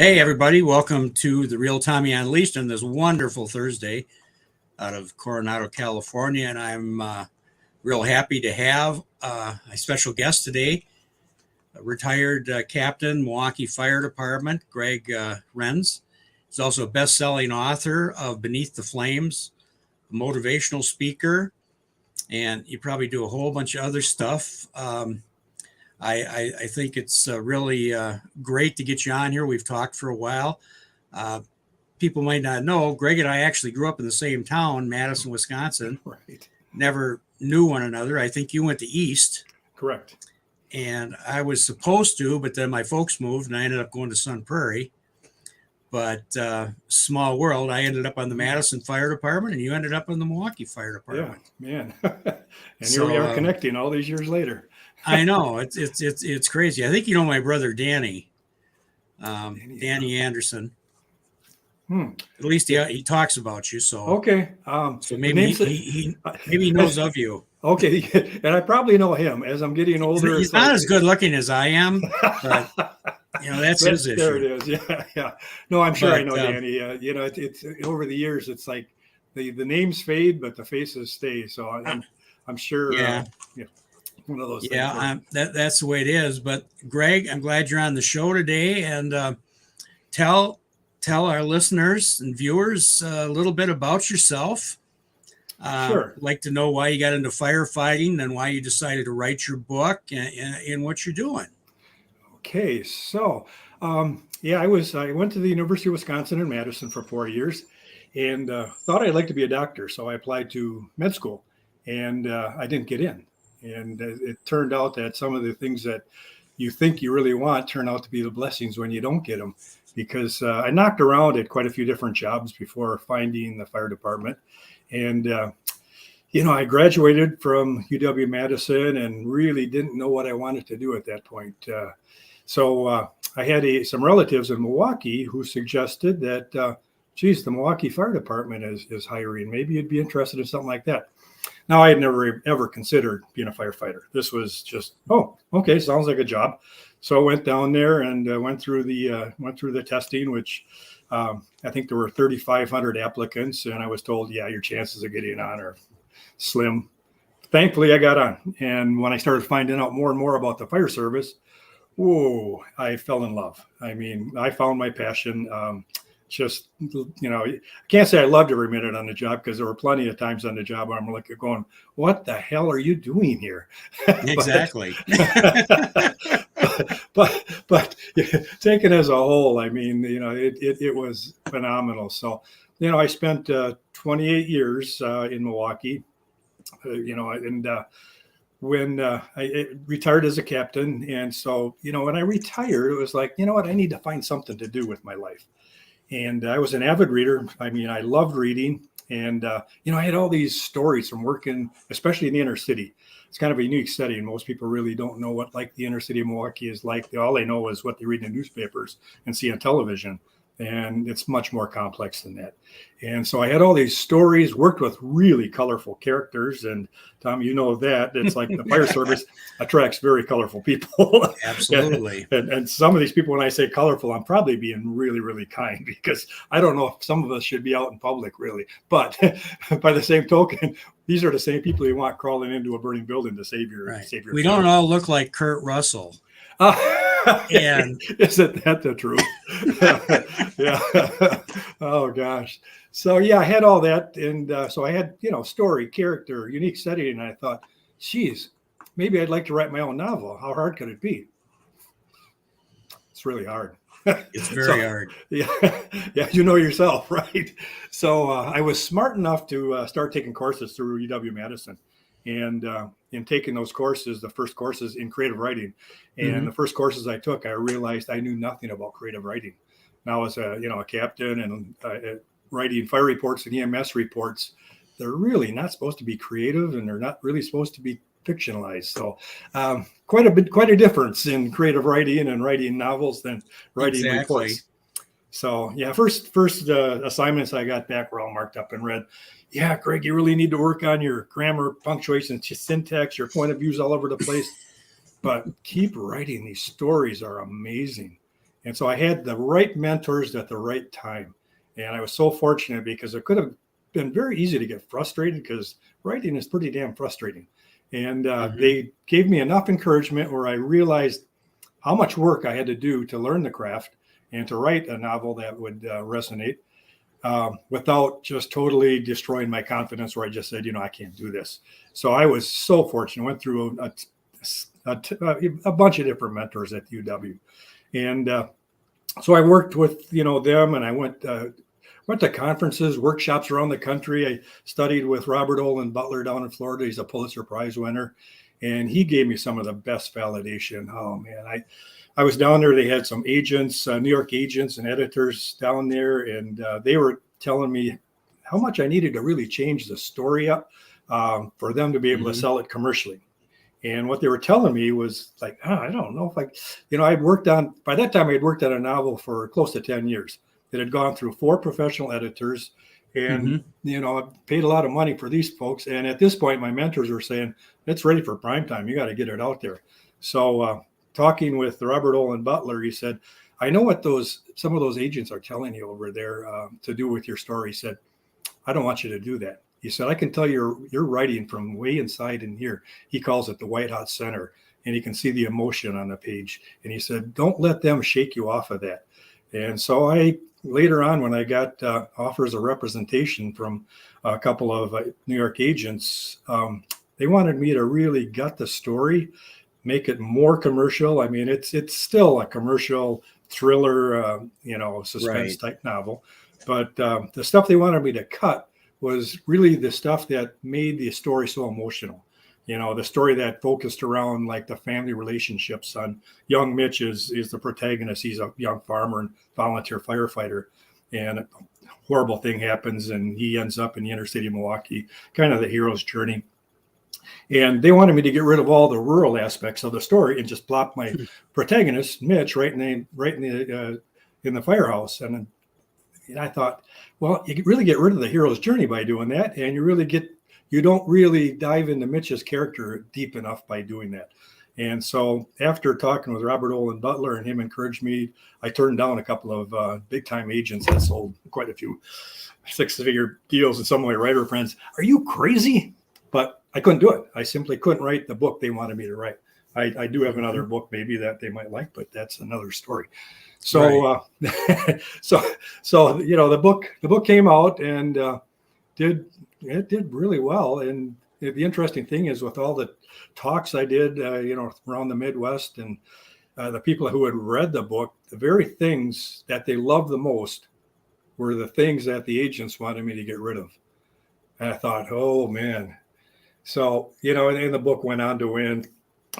Hey, everybody, welcome to the Real Tommy Unleashed on this wonderful Thursday out of Coronado, California. And I'm real happy to have a special guest today, a retired captain, Milwaukee Fire Department, Greg Renz. He's also a best selling author of Beneath the Flames, a motivational speaker, and you probably do a whole bunch of other stuff. I think it's really great to get you on here. We've talked for a while. People might not know, Greg and I actually grew up in the same town, Madison, Wisconsin. Right. Never knew one another. I think you went to East. Correct. And I was supposed to, but then my folks moved and I ended up going to Sun Prairie. But small world, I ended up on the Madison Fire Department and you ended up on the Milwaukee Fire Department. Yeah, man. And here we are connecting all these years later. I know it's crazy. I think you know my brother Danny, Danny Anderson. At least he talks about you. So okay. So maybe he knows of you. Okay, and I probably know him as I'm getting older. He's not as good looking as I am, but that's his issue. There it is. Yeah. No, I'm sure I know Danny. It's over the years. It's like the names fade, but the faces stay. So I'm sure. Yeah. One of those things. Yeah, that's the way it is. But Greg, I'm glad you're on the show today, and tell our listeners and viewers a little bit about yourself. Sure. I'd like to know why you got into firefighting and why you decided to write your book and what you're doing. Okay, so I went to the University of Wisconsin in Madison for 4 years, and thought I'd like to be a doctor. So I applied to med school, and I didn't get in. And it turned out that some of the things that you think you really want turn out to be the blessings when you don't get them, because I knocked around at quite a few different jobs before finding the fire department. And, I graduated from UW-Madison and really didn't know what I wanted to do at that point. So I had some relatives in Milwaukee who suggested that, the Milwaukee Fire Department is hiring. Maybe you'd be interested in something like that. Now, I had never, ever considered being a firefighter. This was just, okay, sounds like a job. So I went down there and went through the testing, which I think there were 3,500 applicants. And I was told, your chances of getting on are slim. Thankfully, I got on. And when I started finding out more and more about the fire service, I fell in love. I mean, I found my passion. I can't say I loved every minute on the job, because there were plenty of times on the job where I'm like going, what the hell are you doing here? Exactly. but taken as a whole, I mean, it was phenomenal. So, I spent 28 years in Milwaukee, when I retired as a captain. And so, when I retired, it was like, what, I need to find something to do with my life. And I was an avid reader. I mean, I loved reading. And, I had all these stories from working, especially in the inner city. It's kind of a unique setting. Most people really don't know what the inner city of Milwaukee is like. All they know is what they read in the newspapers and see on television. And it's much more complex than that. And so I had all these stories, worked with really colorful characters. And Tom, that it's like the fire service attracts very colorful people. Absolutely. and some of these people, when I say colorful, I'm probably being really, really kind, because I don't know if some of us should be out in public, really. But by the same token, these are the same people you want crawling into a burning building to save your We don't all look like Kurt Russell. And isn't that the truth? Yeah. Oh gosh. So I had all that, and so I had story, character, unique setting, and I thought, maybe I'd like to write my own novel. How hard could it be? It's really hard. It's very hard. Yeah, you know yourself, right? So I was smart enough to start taking courses through UW-Madison. And in taking those courses, the first courses in creative writing, and the first courses I took, I realized I knew nothing about creative writing. Now, as a captain and writing fire reports and EMS reports, they're really not supposed to be creative, and they're not really supposed to be fictionalized. So quite a difference in creative writing and writing novels than writing reports. So first assignments I got back were all marked up and read. Yeah, Greg, you really need to work on your grammar, punctuation, syntax, your point of views all over the place. But keep writing. These stories are amazing. And so I had the right mentors at the right time. And I was so fortunate because it could have been very easy to get frustrated because writing is pretty damn frustrating. And they gave me enough encouragement where I realized how much work I had to do to learn the craft and to write a novel that would resonate without just totally destroying my confidence where I just said, I can't do this. So I was so fortunate. Went through a bunch of different mentors at UW. And so I worked with, them, and I went to conferences, workshops around the country. I studied with Robert Olin Butler down in Florida. He's a Pulitzer Prize winner. And he gave me some of the best validation. Oh, man, I was down there. They had some agents, New York agents and editors down there. And they were telling me how much I needed to really change the story up for them to be able to sell it commercially. And what they were telling me was like, I don't know if by that time I had worked on a novel for close to 10 years. It had gone through 4 professional editors and, I paid a lot of money for these folks. And at this point, my mentors were saying, it's ready for prime time. You got to get it out there. So talking with Robert Olin Butler, he said, I know what some of those agents are telling you over there to do with your story. He said, I don't want you to do that. He said, I can tell you're writing from way inside in here. He calls it the white hot center, and you can see the emotion on the page. And he said, don't let them shake you off of that. And so later on, when I got offers of representation from a couple of New York agents, they wanted me to really gut the story, make it more commercial. I mean, it's still a commercial thriller, suspense type novel. But the stuff they wanted me to cut was really the stuff that made the story so emotional. The story that focused around like the family relationships on young Mitch is the protagonist. He's a young farmer and volunteer firefighter, and a horrible thing happens and he ends up in the inner city of Milwaukee, kind of the hero's journey. And they wanted me to get rid of all the rural aspects of the story and just plop my protagonist, Mitch, right in the firehouse. And I thought, well, you really get rid of the hero's journey by doing that, and you don't really dive into Mitch's character deep enough by doing that. And so after talking with Robert Olin Butler and him encouraged me, I turned down a couple of big time agents that sold quite a few 6-figure deals, and some of my writer friends, are you crazy? But I couldn't do it. I simply couldn't write the book they wanted me to write. I do have another book maybe that they might like, but that's another story. So, right. so the book came out and did really well. And the interesting thing is, with all the talks I did, around the Midwest, and the people who had read the book, the very things that they loved the most were the things that the agents wanted me to get rid of. And I thought, oh man. So, and the book went on to win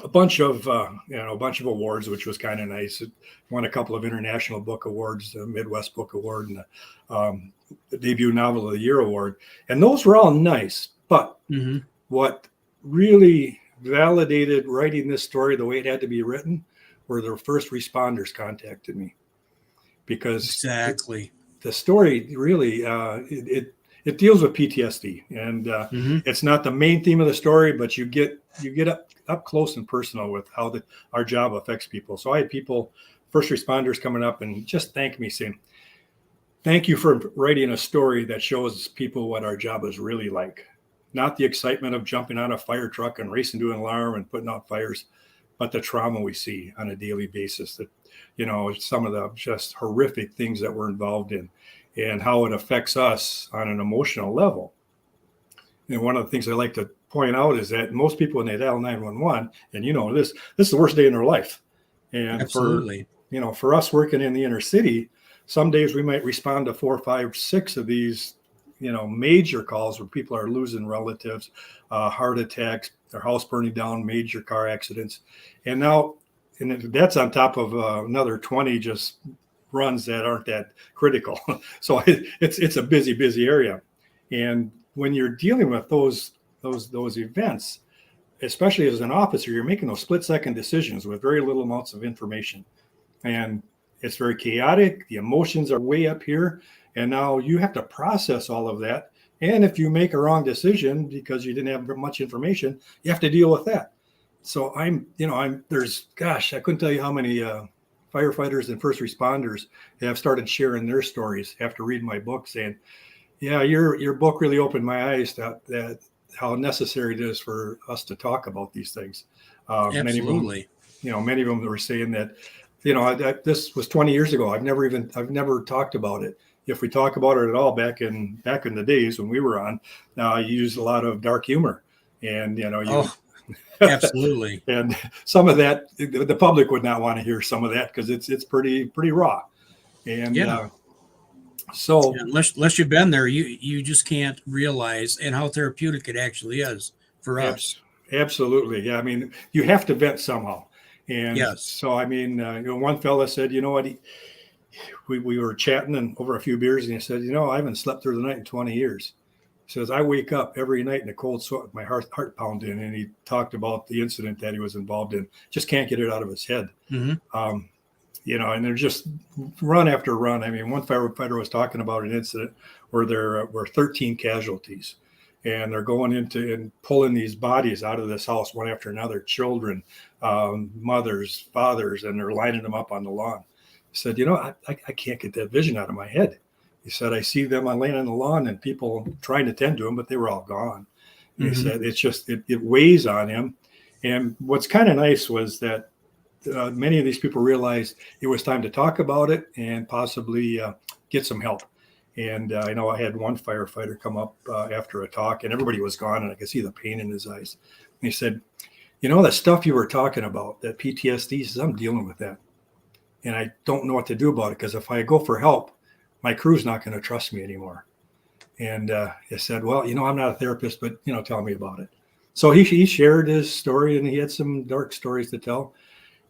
a bunch of awards, which was kind of nice. It won a couple of international book awards, the Midwest Book Award and the Debut Novel of the Year Award. And those were all nice. But what really validated writing this story the way it had to be written were the first responders contacted me. Because exactly the story really, it deals with PTSD, and it's not the main theme of the story, but you get up close and personal with how our job affects people. So I had people, first responders, coming up and just thank me, saying, thank you for writing a story that shows people what our job is really like. Not the excitement of jumping on a fire truck and racing to an alarm and putting out fires, but the trauma we see on a daily basis, that, some of the just horrific things that we're involved in and how it affects us on an emotional level. And one of the things I like to point out is that most people, when they dial 911, and this is the worst day in their life. And absolutely, for us working in the inner city, some days we might respond to 4, 5, 6 of these, major calls where people are losing relatives, heart attacks, their house burning down, major car accidents. And that's on top of another 20 just runs that aren't that critical. So it's a busy area. And when you're dealing with those events, especially as an officer, you're making those split-second decisions with very little amounts of information. And it's very chaotic. The emotions are way up here. And now you have to process all of that. And if you make a wrong decision because you didn't have much information, you have to deal with that. So I couldn't tell you how many firefighters and first responders have started sharing their stories after reading my book, saying, yeah, your book really opened my eyes that how necessary it is for us to talk about these things. Absolutely. Many of them were saying that, this was 20 years ago. I've never talked about it. If we talk about it at all back in the days when we were on, you used a lot of dark humor, and absolutely. And some of that the public would not want to hear some of that because it's pretty raw. And so unless you've been there, you just can't realize and how therapeutic it actually is for us. Absolutely. Yeah. I mean, you have to vent somehow. And yes. So, I mean, one fella said, you know what, we were chatting and over a few beers, and he said, I haven't slept through the night in 20 years. He says, I wake up every night in a cold sweat with my heart pounding. And he talked about the incident that he was involved in. Just can't get it out of his head. Mm-hmm. And they're just run after run. I mean, one firefighter was talking about an incident where there were 13 casualties, and they're going into and pulling these bodies out of this house one after another, children, mothers, fathers, and they're lining them up on the lawn. He said, I can't get that vision out of my head. He said, I see them laying on the lawn and people trying to tend to them, but they were all gone. Mm-hmm. He said, it's just, it weighs on him. And what's kind of nice was that many of these people realized it was time to talk about it and possibly get some help. And I know I had one firefighter come up after a talk, and everybody was gone, and I could see the pain in his eyes. And he said, that stuff you were talking about, that PTSD, he says, I'm dealing with that. And I don't know what to do about it, because if I go for help, my crew's not going to trust me anymore. And I said, well, I'm not a therapist, but, tell me about it. So he shared his story, and he had some dark stories to tell.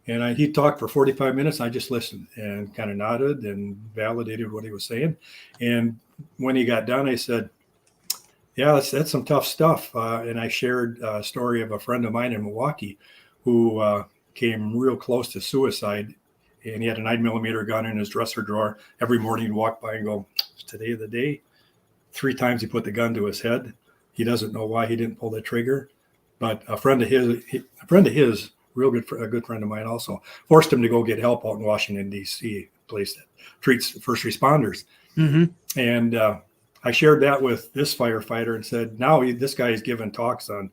And he talked for 45 minutes. I just listened and kind of nodded and validated what he was saying. And when he got done, I said, yeah, that's some tough stuff. And I shared a story of a friend of mine in Milwaukee who came real close to suicide. And he had a 9mm gun in his dresser drawer. Every morning he'd walk by and go, it's today of the day. 3 times he put the gun to his head. He doesn't know why he didn't pull the trigger. But a friend of his, a good friend of mine also, forced him to go get help out in Washington, D.C., a place that treats first responders. Mm-hmm. And I shared that with this firefighter and said, now this guy is giving talks on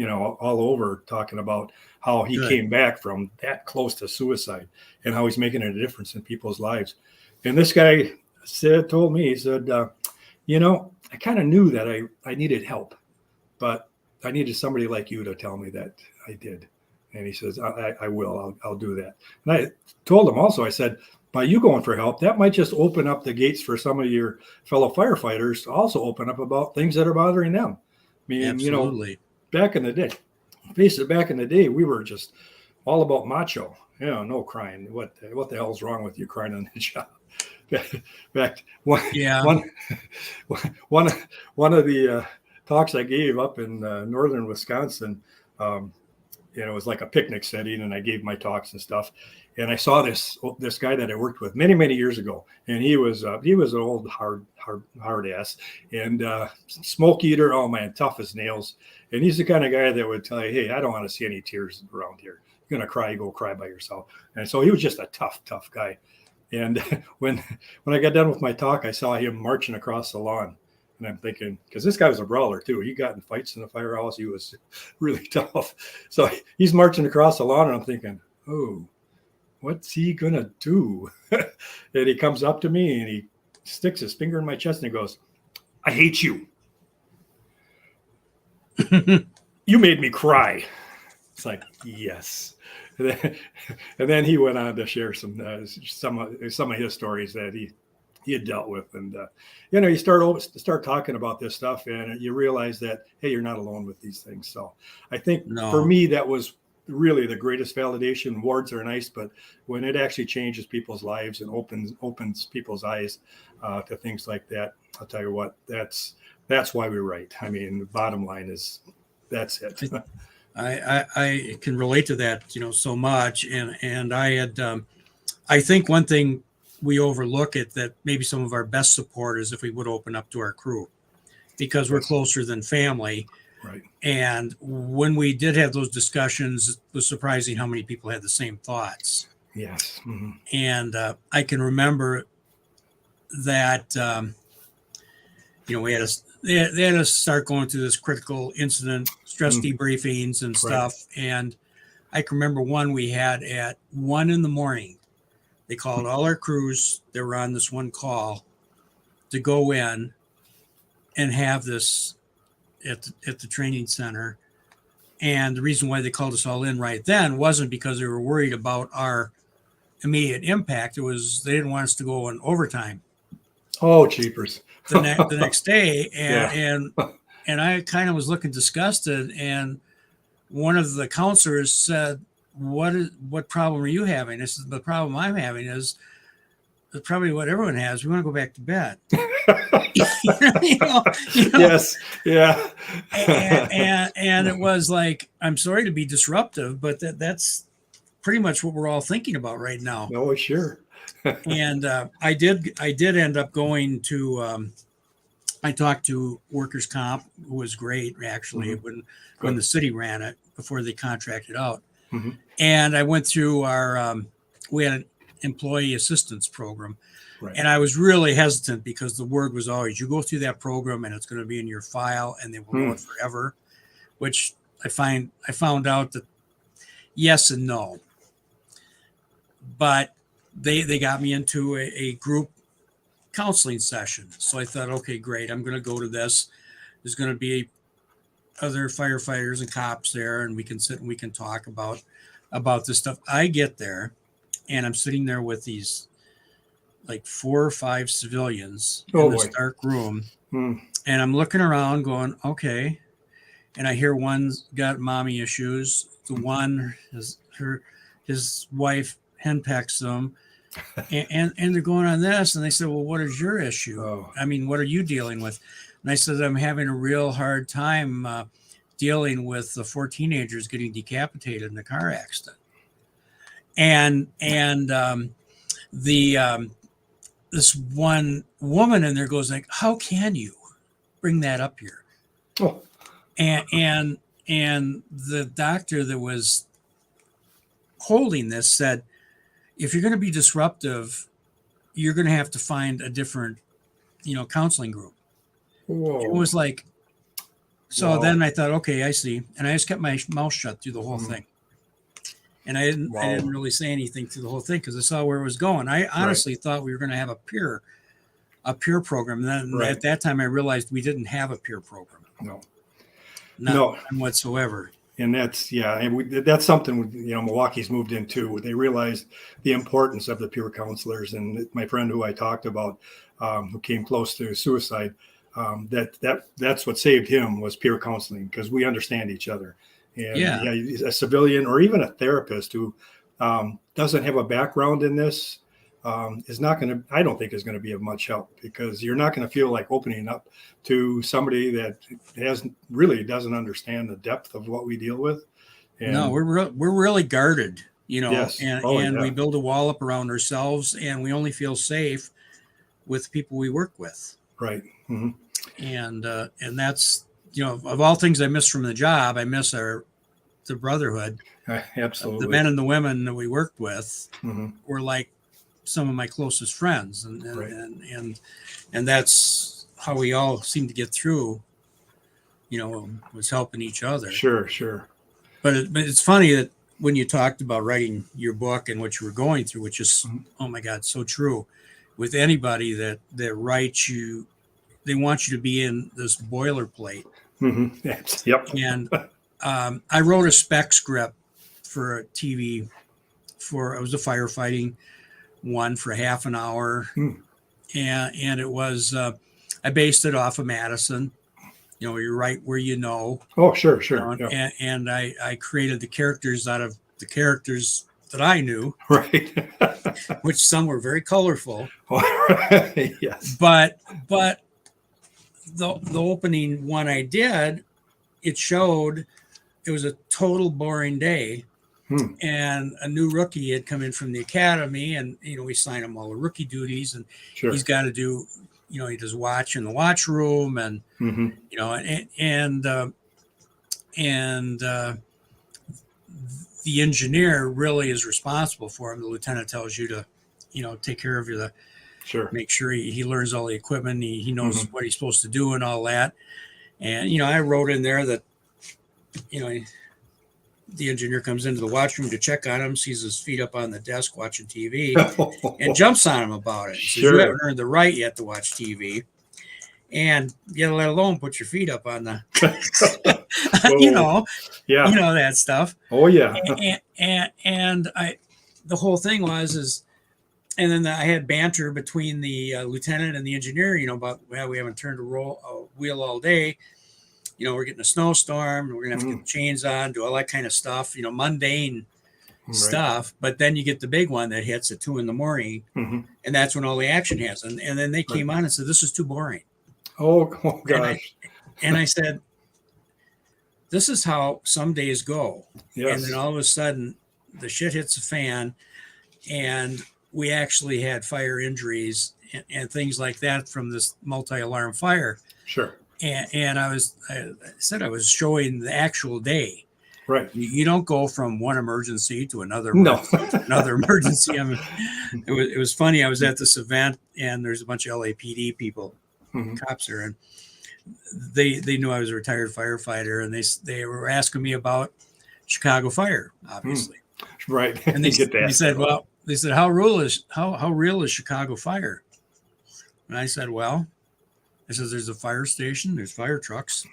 all over, talking about how he came back from that close to suicide and how he's making a difference in people's lives. And this guy told me, he said, I kind of knew that I needed help, but I needed somebody like you to tell me that I did. And he says, I will, I'll do that. And I told him also, I said, by you going for help, that might just open up the gates for some of your fellow firefighters to also open up about things that are bothering them. I mean, absolutely. Back in the day, we were just all about macho. No crying. What the hell's wrong with you crying on the job? Back one of the talks I gave up in northern Wisconsin, it was like a picnic setting, and I gave my talks and stuff. And I saw this guy that I worked with many, many years ago, and he was an old hard ass and smoke eater. Oh man, tough as nails. And he's the kind of guy that would tell you, hey, I don't want to see any tears around here. You're gonna cry, go cry by yourself. And so he was just a tough guy. And when I got done with my talk, I saw him marching across the lawn. And I'm thinking, because this guy was a brawler too. He got in fights in the firehouse. He was really tough. So he's marching across the lawn, and I'm thinking, oh, what's he gonna do? And he comes up to me and he sticks his finger in my chest and he goes, I hate you. You made me cry. It's like, yes. And then he went on to share some of his stories that he had dealt with. And, you start talking about this stuff, and you realize that, hey, you're not alone with these things. So I think for me, that was really the greatest validation. Words are nice, but when it actually changes people's lives and opens people's eyes to things like that, I'll tell you what, that's why we write. I mean, the bottom line is that's it. I can relate to that, so much. And I had, I think one thing we overlook it that maybe some of our best support is if we would open up to our crew, because we're closer than family. Right. And when we did have those discussions, it was surprising how many people had the same thoughts. Yes. Mm-hmm. And I can remember that, we had they had to start going through this critical incident stress debriefings and stuff. Right. And I can remember one we had at 1 a.m. They called all our crews that were on this one call to go in and have this at the training center. And the reason why they called us all in right then wasn't because they were worried about our immediate impact. It was they didn't want us to go in overtime. Oh, cheapers. the next day. And I kind of was looking disgusted. And one of the counselors said, what problem are you having? I said, the problem I'm having is probably what everyone has. We want to go back to bed. Yes. Yeah. and it was like, I'm sorry to be disruptive, but that's pretty much what we're all thinking about right now. Oh, sure. And I did end up going to, I talked to workers' comp, who was great actually, when the city ran it before they contracted out. Mm-hmm. And I went through we had an employee assistance program. Right. And I was really hesitant because the word was always, you go through that program and it's going to be in your file and they will know it forever, which I found out that yes and no. But they got me into a group counseling session. So I thought, okay, great. I'm going to go to this. There's going to be other firefighters and cops there, and we can sit and we can talk about this stuff. I get there and I'm sitting there with these like 4 or 5 civilians in this dark room. And I'm looking around going, okay. And I hear one's got mommy issues. The one his wife henpecks them. And they're going on this. And they said, well, what is your issue? I mean, what are you dealing with? And I said, I'm having a real hard time dealing with the 4 teenagers getting decapitated in a car accident. And this one woman in there goes like, how can you bring that up here? Oh. And the doctor that was holding this said, if you're going to be disruptive, you're going to have to find a different, counseling group. Whoa. It was like, so then I thought, okay, I see. And I just kept my mouth shut through the whole thing. And I didn't really say anything through the whole thing because I saw where it was going. I honestly thought we were going to have a peer program. And then at that time, I realized we didn't have a peer program. None whatsoever. And that's something, Milwaukee's moved into. They realized the importance of the peer counselors. And my friend who I talked about, who came close to suicide, that's what saved him was peer counseling because we understand each other. And a civilian or even a therapist who doesn't have a background in this is not going to, I don't think is going to be of much help because you're not going to feel like opening up to somebody that doesn't understand the depth of what we deal with. And no, we're really guarded, yes. and we build a wall up around ourselves and we only feel safe with people we work with. Right. Mm-hmm. And that's, of all things I miss from the job, I miss the brotherhood. Absolutely. The men and the women that we worked with were like some of my closest friends. And that's how we all seem to get through, was helping each other. Sure. But it's funny that when you talked about writing your book and what you were going through, which is, oh my God, so true. With anybody that writes you, they want you to be in this boilerplate. Mm-hmm. Yep. And I wrote a spec script for a TV it was a firefighting one for half an hour. And it was, I based it off of Madison. You're right where Oh, sure. Yeah. And I created the characters out of the characters that I knew. Right. Which some were very colorful. Yes. But the opening one I did, it showed it was a total boring day. And a new rookie had come in from the academy and, we signed him all the rookie duties and he's got to do, he does watch in the watch room and, the engineer really is responsible for him. The lieutenant tells you to, take care of Sure. make sure he learns all the equipment. He knows Mm-hmm. what he's supposed to do and all that. And, I wrote in there that, the engineer comes into the watchroom to check on him, sees his feet up on the desk watching TV, and jumps on him about it. Sure. Says, you haven't earned the right yet to watch TV. And let alone put your feet up on the, Yeah. that stuff. Oh yeah. And the whole thing was, and then I had banter between the lieutenant and the engineer, about, well, we haven't turned a wheel all day. We're getting a snowstorm. We're going to have to get the chains on, do all that kind of stuff, mundane stuff. But then you get the big one that hits at 2 a.m, and that's when all the action has. And then they came on and said, this is too boring. Oh gosh. And I said, this is how some days go. Yes. And then all of a sudden, the shit hits the fan, and we actually had fire injuries and things like that from this multi-alarm fire. Sure. And I said I was showing the actual day. Right. You don't go from one emergency to another. No. Another emergency. I mean, it was funny. I was at this event, and there's a bunch of LAPD people, cops there, and they knew I was a retired firefighter, and they were asking me about Chicago fire, obviously. Right. And they said, how real is Chicago fire? And I said, well, there's a fire station, there's fire trucks.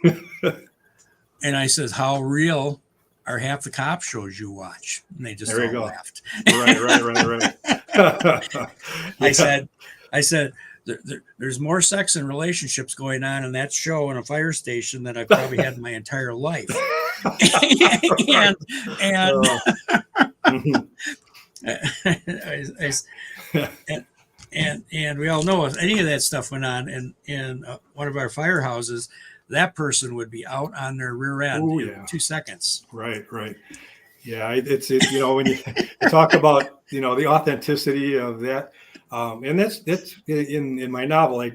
And I said, how real are half the cop shows you watch? And they just all laughed. Right. I said, there's more sex and relationships going on in that show in a fire station than I've probably had in my entire life. And we all know if any of that stuff went on in one of our firehouses, that person would be out on their rear end in 2 seconds. Right. Yeah, it's when you talk about the authenticity of that, and that's in my novel.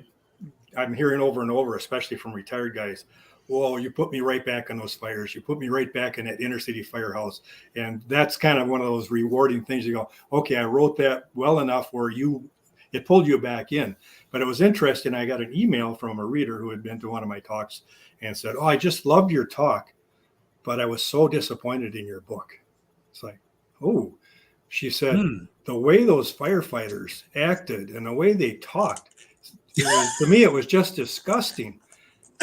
I'm hearing over and over, especially from retired guys. Whoa, you put me right back in those fires. You put me right back in that inner city firehouse. And that's kind of one of those rewarding things. You go, okay, I wrote that well enough where it pulled you back in. But it was interesting. I got an email from a reader who had been to one of my talks and said, oh, I just loved your talk, but I was so disappointed in your book. It's like, oh, she said, the way those firefighters acted and the way they talked, to me, it was just disgusting.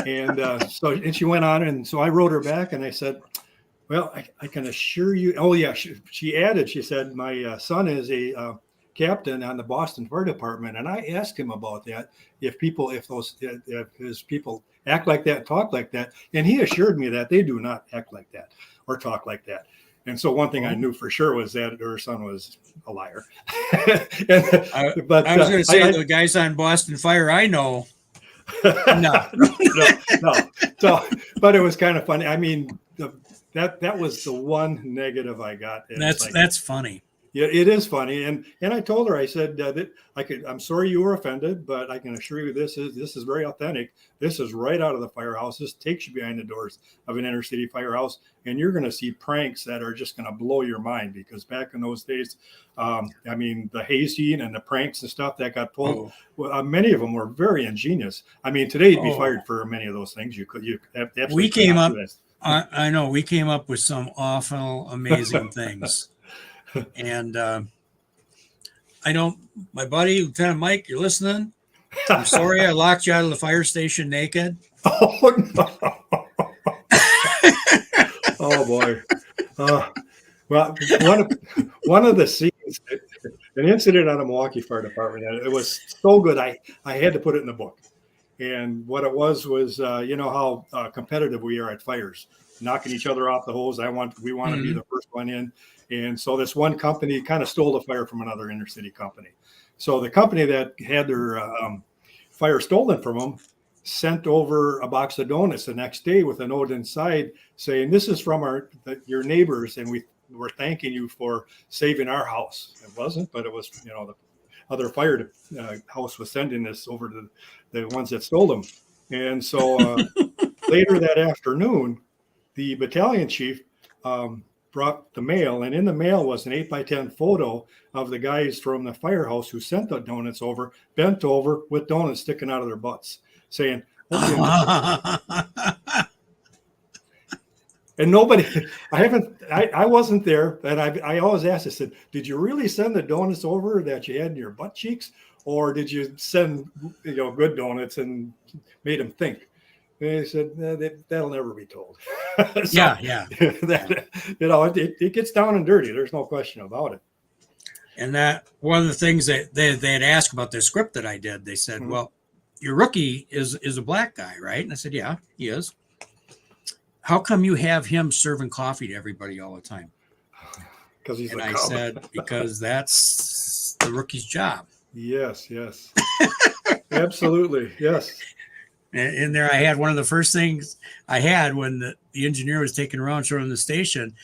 And so she went on, and so I wrote her back, and I said, well, I can assure you. Oh yeah, she added. She said, my son is a captain on the Boston Fire Department, and I asked him about that. If his people act like that, talk like that, and he assured me that they do not act like that or talk like that. And so one thing I knew for sure was that her son was a liar. But I was going to say the guys on Boston Fire I know. No. So, but it was kind of funny. I mean, that was the one negative I got. That's funny. Yeah, it is funny. And I told her, I said that I'm sorry you were offended, but I can assure you this is very authentic. This is right out of the firehouse. This takes you behind the doors of an inner city firehouse, and you're going to see pranks that are just going to blow your mind, because back in those days, I mean, the hazing and the pranks and stuff that got pulled, many of them were very ingenious. I mean, today you'd be fired for many of those things. We came up. I know we came up with some awful, amazing things. And my buddy, Lieutenant Mike, you're listening. I'm sorry I locked you out of the fire station naked. Oh, no. Oh, boy. Well, one of the scenes, an incident on a Milwaukee Fire Department, it was so good, I had to put it in the book. And what it was you know how competitive we are at fires, knocking each other off the hose. We want to be the first one in. And so this one company kind of stole the fire from another inner city company. So the company that had their fire stolen from them sent over a box of donuts the next day with a note inside saying, this is from your neighbors, and we're thanking you for saving our house. It wasn't, but it was, the other fire house was sending this over to the ones that stole them. And so later that afternoon, the battalion chief brought the mail, and in the mail was an 8x10 photo of the guys from the firehouse who sent the donuts over, bent over with donuts sticking out of their butts, saying, "Hope you enjoy." And nobody, I wasn't there, and I always asked, I said, "Did you really send the donuts over that you had in your butt cheeks, or did you send, good donuts and made them think?" And they said, "That'll never be told." So, yeah. it gets down and dirty. There's no question about it. And that one of the things that they had asked about the script that I did, they said, Mhm. "Well, your rookie is a black guy, right?" And I said, "Yeah, he is. How come you have him serving coffee to everybody all the time?" Because he's And a I cub. said, "Because that's the rookie's job." Yes, absolutely, yes. And in there, I had one of the first things I had when the engineer was taking around showing the station.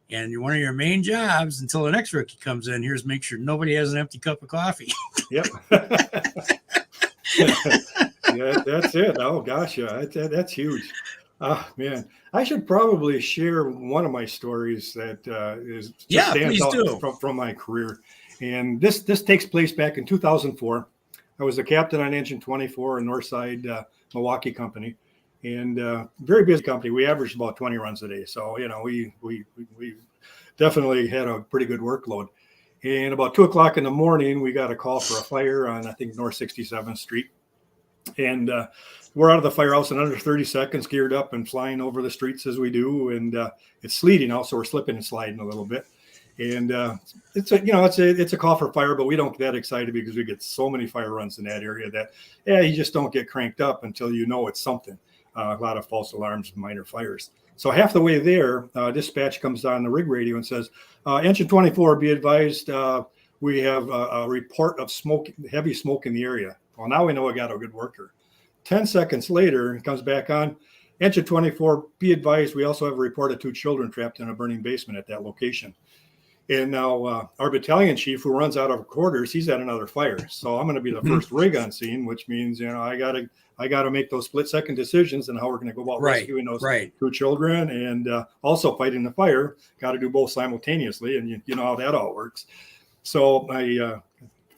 And one of your main jobs until the next rookie comes in here is make sure nobody has an empty cup of coffee. Yep. Yeah, that's it. Oh gosh, yeah, that's huge. Man, I should probably share one of my stories that just Yeah, stands please out do. from my career. And this takes place back in 2004. I was the captain on Engine 24 in Northside Milwaukee company, and very busy company. We averaged about 20 runs a day, so we definitely had a pretty good workload. And about 2 o'clock in the morning, we got a call for a fire on, I think, North 67th Street. And we're out of the firehouse in under 30 seconds, geared up and flying over the streets as we do. And it's sleeting out, so we're slipping and sliding a little bit. And it's a call for fire, but we don't get that excited because we get so many fire runs in that area that you just don't get cranked up until you know it's something. A lot of false alarms, minor fires. So half the way there, dispatch comes on the rig radio and says, "Engine 24, be advised, we have a report of smoke, heavy smoke in the area." Well, now we know we got a good worker. 10 seconds later, it comes back on. "Engine 24, be advised, we also have a report of 2 children trapped in a burning basement at that location." And now our battalion chief, who runs out of quarters, he's at another fire. So I'm going to be the first rig on scene, which means I got to make those split-second decisions and how we're going to go about rescuing those 2 children and also fighting the fire. Got to do both simultaneously, and you know how that all works. So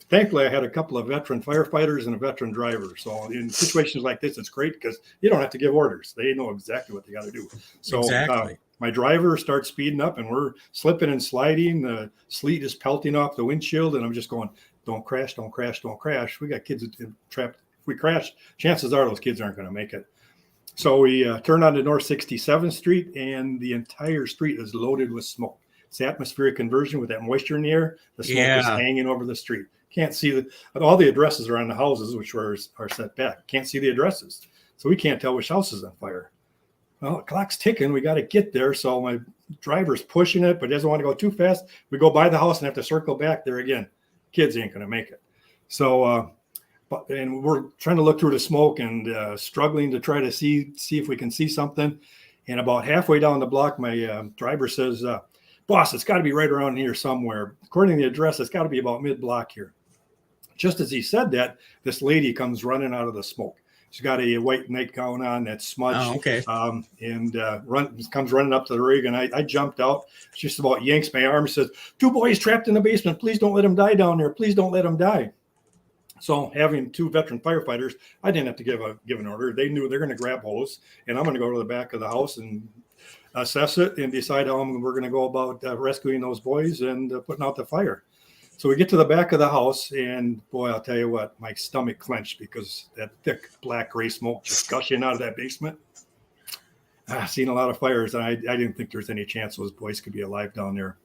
thankfully, I had a couple of veteran firefighters and a veteran driver. So in situations like this, it's great because you don't have to give orders. They know exactly what they got to do. So exactly. My driver starts speeding up, and we're slipping and sliding. The sleet is pelting off the windshield, and I'm just going, "Don't crash, don't crash, don't crash." We got kids trapped. If we crash, chances are those kids aren't going to make it. So we turn onto North 67th Street, and the entire street is loaded with smoke. It's atmospheric conversion with that moisture in the air. The smoke is hanging over the street. Can't see all the addresses are on the houses, which are set back. Can't see the addresses. So we can't tell which house is on fire. Well, the clock's ticking. We got to get there. So my driver's pushing it, but doesn't want to go too fast. We go by the house and have to circle back there again. Kids ain't going to make it. So, and we're trying to look through the smoke and struggling to try to see if we can see something. And about halfway down the block, my driver says, "Boss, it's got to be right around here somewhere. According to the address, it's got to be about mid-block here." Just as he said that, this lady comes running out of the smoke. She's got a white nightgown on that's smudged. Oh, okay. And comes running up to the rig, and I jumped out. She just about yanks my arm and says, "2 boys trapped in the basement. Please don't let them die down there. Please don't let them die." So having 2 veteran firefighters, I didn't have to give an order. They knew they're going to grab hose, and I'm going to go to the back of the house and assess it and decide how we're going to go about rescuing those boys and putting out the fire. So we get to the back of the house, and boy, I'll tell you what, my stomach clenched because that thick black gray smoke just gushing out of that basement. I've seen a lot of fires, and I didn't think there was any chance those boys could be alive down there.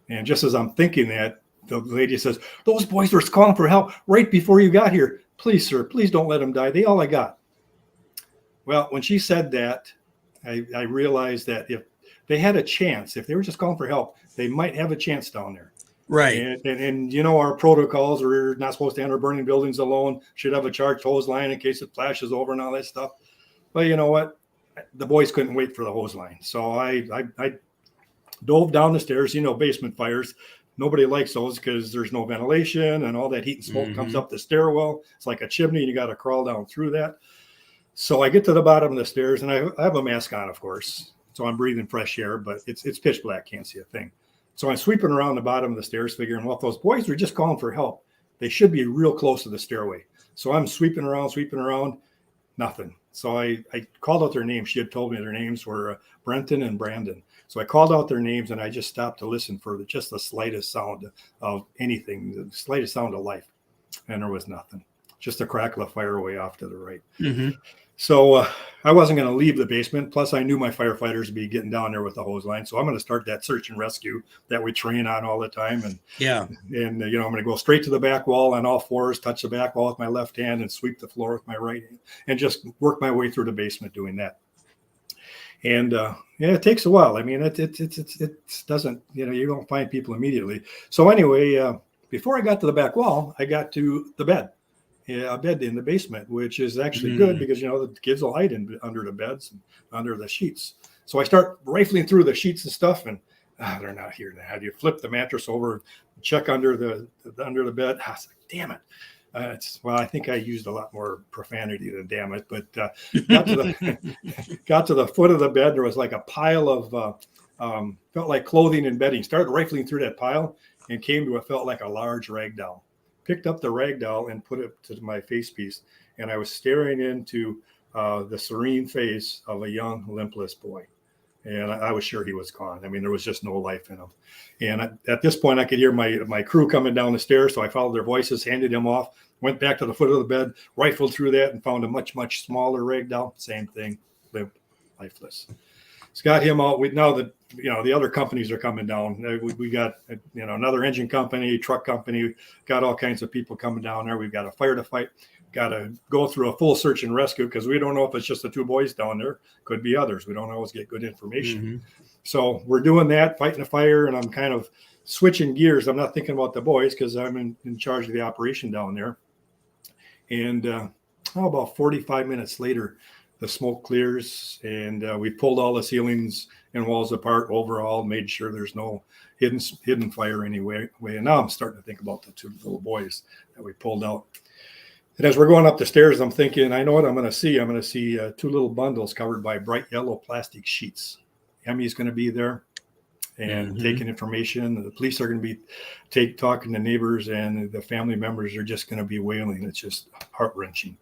And just as I'm thinking that, the lady says, "Those boys were calling for help right before you got here. Please, sir, please don't let them die. They all I got." Well, when she said that, I realized that if they had a chance, if they were just calling for help, they might have a chance down there. Right. And our protocols, we're not supposed to enter burning buildings alone, should have a charged hose line in case it flashes over and all that stuff. But you know what? The boys couldn't wait for the hose line. So I dove down the stairs. Basement fires, nobody likes those because there's no ventilation and all that heat and smoke comes up the stairwell. It's like a chimney. You got to crawl down through that. So I get to the bottom of the stairs, and I have a mask on, of course. So I'm breathing fresh air, but it's pitch black, can't see a thing. So I'm sweeping around the bottom of the stairs, figuring, well, if those boys were just calling for help, they should be real close to the stairway. So I'm sweeping around, nothing. So I called out their names. She had told me their names were Brenton and Brandon. So I called out their names, and I just stopped to listen for just the slightest sound of anything, the slightest sound of life. And there was nothing, just a crackle of fire way off to the right. Mm-hmm. So I wasn't going to leave the basement. Plus, I knew my firefighters would be getting down there with the hose line. So I'm going to start that search and rescue that we train on all the time. And I'm going to go straight to the back wall on all fours, touch the back wall with my left hand, and sweep the floor with my right hand, and just work my way through the basement doing that. And it takes a while. I mean, it doesn't, you don't find people immediately. So anyway, before I got to the back wall, I got to the bed. A bed in the basement, which is actually good because, the kids will hide under the beds and under the sheets. So I start rifling through the sheets and stuff, and they're not here now. You flip the mattress over, check under the bed. I was like, damn it. I think I used a lot more profanity than damn it, but got to the foot of the bed. There was like a pile of felt like clothing and bedding. Started rifling through that pile and came to what felt like a large rag doll. Picked up the rag doll and put it to my face piece, and I was staring into the serene face of a young, limpless boy. And I was sure he was gone. I mean, there was just no life in him. And at this point, I could hear my crew coming down the stairs, so I followed their voices, handed him off, went back to the foot of the bed, rifled through that, and found a much, much smaller rag doll. Same thing, limp, lifeless. It's got him out. Now that the other companies are coming down. We got another engine company, truck company, got all kinds of people coming down there. We've got a fire to fight. Got to go through a full search and rescue because we don't know if it's just the two boys down there. Could be others. We don't always get good information. Mm-hmm. So we're doing that, fighting a fire, and I'm kind of switching gears. I'm not thinking about the boys because I'm in charge of the operation down there. And about 45 minutes later, the smoke clears, and we pulled all the ceilings and walls apart, overhauled, made sure there's no hidden fire anyway. And now I'm starting to think about the two little boys that we pulled out. And as we're going up the stairs, I'm thinking, I know what I'm going to see. I'm going to see two little bundles covered by bright yellow plastic sheets. Emmy's going to be there and taking information. The police are going to be talking to neighbors, and the family members are just going to be wailing. It's just heart-wrenching.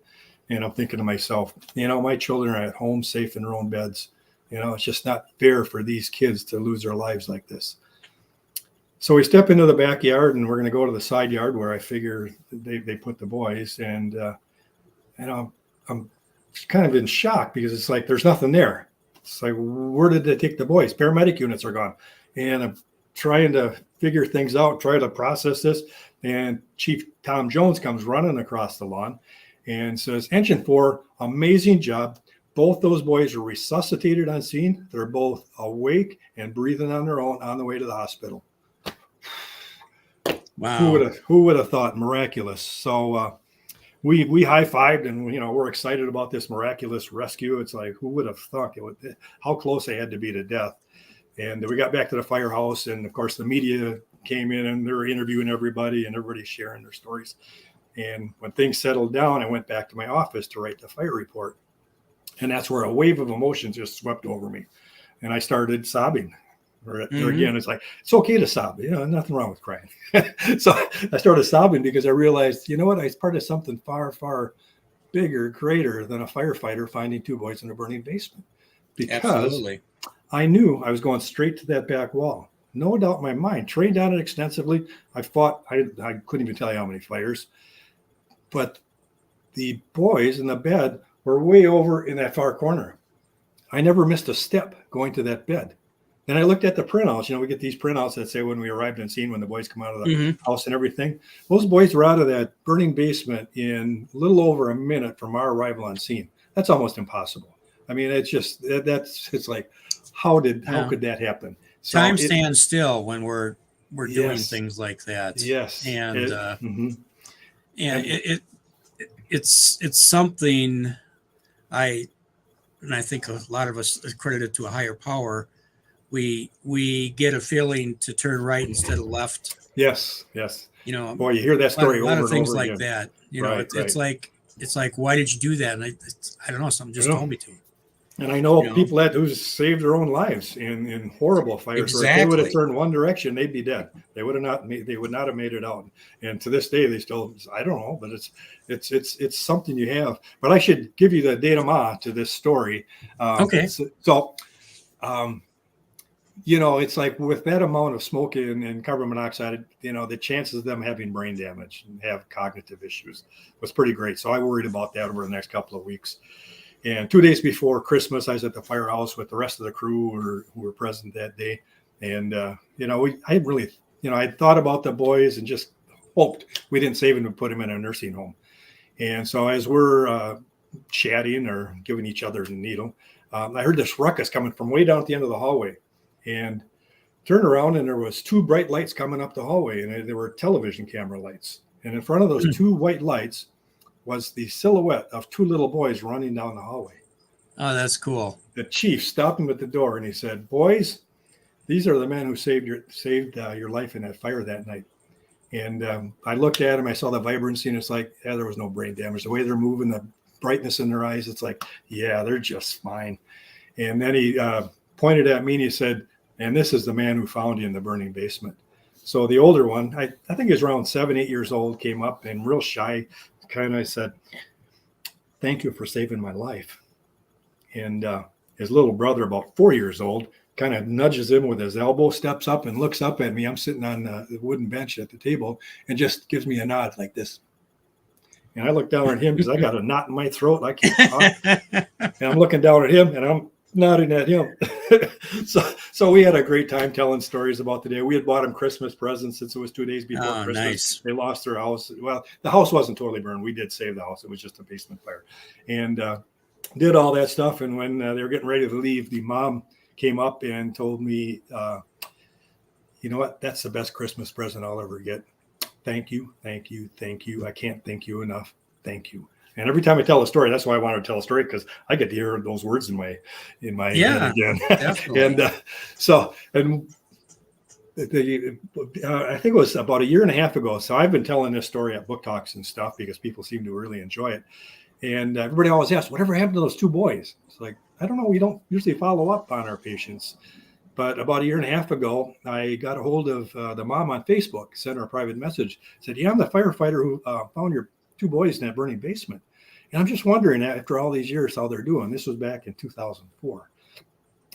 And I'm thinking to myself, my children are at home, safe in their own beds. It's just not fair for these kids to lose their lives like this. So we step into the backyard, and we're going to go to the side yard where I figure they put the boys. And I'm kind of in shock because it's like there's nothing there. It's like, where did they take the boys? Paramedic units are gone. And I'm trying to figure things out, try to process this. And Chief Tom Jones comes running across the lawn and says, Engine 4, amazing job. Both those boys are resuscitated on scene. They're both awake and breathing on their own on the way to the hospital. Wow. Who would have thought? Miraculous. So we high-fived, and we're excited about this miraculous rescue. It's like, who would have thought how close they had to be to death. And we got back to the firehouse, and of course the media came in, and they're interviewing everybody, and everybody's sharing their stories. And when things settled down, I went back to my office to write the fire report. And that's where a wave of emotions just swept over me. And I started sobbing. Or again, it's like, it's okay to sob. Nothing wrong with crying. So I started sobbing because I realized, I was part of something far, far bigger, greater than a firefighter finding two boys in a burning basement. Because Absolutely. I knew I was going straight to that back wall. No doubt in my mind. Trained on it extensively. I fought, I couldn't even tell you how many fires. But the boys in the bed were way over in that far corner. I never missed a step going to that bed. And I looked at the printouts. We get these printouts that say when we arrived on scene, when the boys come out of the house and everything. Those boys were out of that burning basement in a little over a minute from our arrival on scene. That's almost impossible. I mean, it's just, it's like, how could that happen? So time stands still when we're doing things like that. Yes. And it's something I think a lot of us credit it to a higher power. We get a feeling to turn right instead of left. Yes. Boy, you hear that story a lot over of things and over like again. that. It's like, why did you do that? And I don't know. Something just told me to. And I know You know, people who saved their own lives in horrible fires. Where if they would have exactly. turned one direction, they'd be dead. They would not have made it out. And to this day, they still, I don't know, but it's something you have. But I should give you the denouement to this story. Okay. So, it's like with that amount of smoke and carbon monoxide, the chances of them having brain damage and have cognitive issues was pretty great. So I worried about that over the next couple of weeks. And 2 days before Christmas, I was at the firehouse with the rest of the crew who were present that day. And, I thought about the boys and just hoped we didn't save them and put them in a nursing home. And so as we're chatting or giving each other the needle, I heard this ruckus coming from way down at the end of the hallway, and turned around, and there was two bright lights coming up the hallway, and there were television camera lights. And in front of those two white lights was the silhouette of two little boys running down the hallway. Oh, that's cool. The chief stopped him at the door and he said, "Boys, these are the men who saved your life in that fire that night." And I looked at him, I saw the vibrancy, and it's like, yeah, there was no brain damage. The way they're moving, the brightness in their eyes, it's like, yeah, they're just fine. And then he pointed at me and he said, "And this is the man who found you in the burning basement." So the older one, I think he was around 7, 8 years old, came up and real shy, kind of said, "Thank you for saving my life." And his little brother, about 4 years old, kind of nudges him with his elbow, steps up and looks up at me. I'm sitting on the wooden bench at the table and just gives me a nod like this. And I look down at him because I got a knot in my throat. I can't talk. And I'm looking down at him and I'm nodding at him. So we had a great time telling stories about the day. We had bought him Christmas presents since it was 2 days before Christmas. Nice. They lost their house. Well, the house wasn't totally burned. We did save the house. It was just a basement fire. And did all that stuff. And when they were getting ready to leave, the mom came up and told me, "You know what? That's the best Christmas present I'll ever get. Thank you, thank you, thank you. I can't thank you enough. Thank you." And every time I tell a story, that's why I want to tell a story, because I get to hear those words in my head again. Definitely. And I think it was about a year and a half ago. So I've been telling this story at book talks and stuff because people seem to really enjoy it. And everybody always asks, "Whatever happened to those two boys?" It's like, I don't know. We don't usually follow up on our patients. But about a year and a half ago, I got a hold of the mom on Facebook, sent her a private message, said, "Yeah, I'm the firefighter who found your two boys in that burning basement. And I'm just wondering, after all these years, how they're doing." This was back in 2004.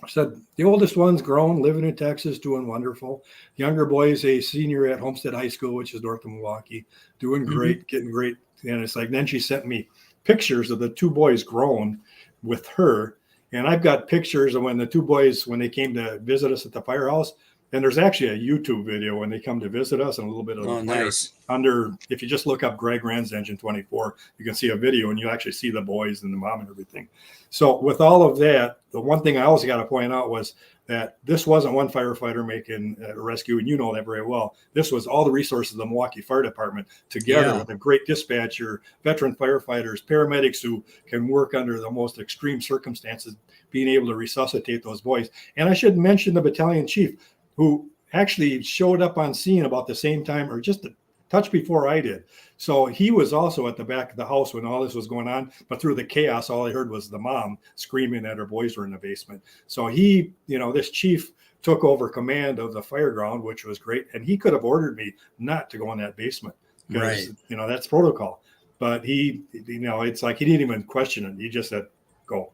I said, "The oldest one's grown, living in Texas, doing wonderful. The younger boy is a senior at Homestead High School, which is north of Milwaukee, doing great, getting great." And it's like, then she sent me pictures of the two boys grown with her. And I've got pictures of when the two boys, when they came to visit us at the firehouse. And there's actually a YouTube video when they come to visit us, and a little bit of the fire nice. under. If you just look up Greg Renz Engine 24, you can see a video and you actually see the boys and the mom and everything. So with all of that, the one thing I also got to point out was that this wasn't one firefighter making a rescue, and you know that very well. This was all the resources of the Milwaukee Fire Department together with a great dispatcher, veteran firefighters, paramedics who can work under the most extreme circumstances, being able to resuscitate those boys. And I should mention the battalion chief, who actually showed up on scene about the same time, or just a touch before I did. So he was also at the back of the house when all this was going on, but through the chaos, all I heard was the mom screaming that her boys were in the basement. So he, this chief took over command of the fire ground, which was great. And he could have ordered me not to go in that basement because, that's protocol. But he, it's like he didn't even question it. He just said, "Go."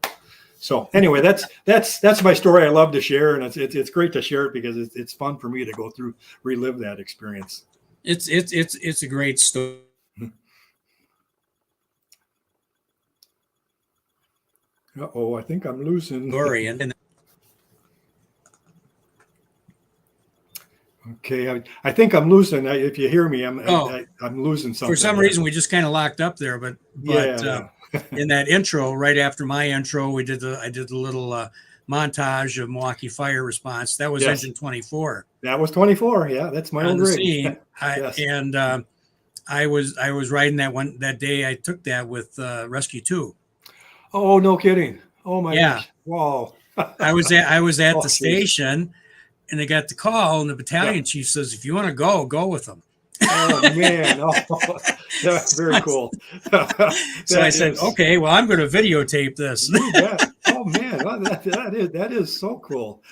So anyway, that's my story. I love to share, and it's great to share it because it's fun for me to go through, relive that experience. It's a great story. Uh-oh, I think I'm losing. Story and Okay, I think I'm losing. If you hear me, I'm losing something. For some reason, we just kind of locked up there, but in that intro, right after my intro, I did the little montage of Milwaukee fire response. That was Engine 24. That was 24. Yeah, that's my old rig. And I was riding that day. I took that with Rescue 2. Oh, no kidding. Oh my gosh. Wow. I was at the station, and I got the call, and the battalion chief says, "If you want to go with them." Oh man. Oh, that's very cool. So I said, "Okay, well, I'm going to videotape this." You bet. Oh man. that is so cool.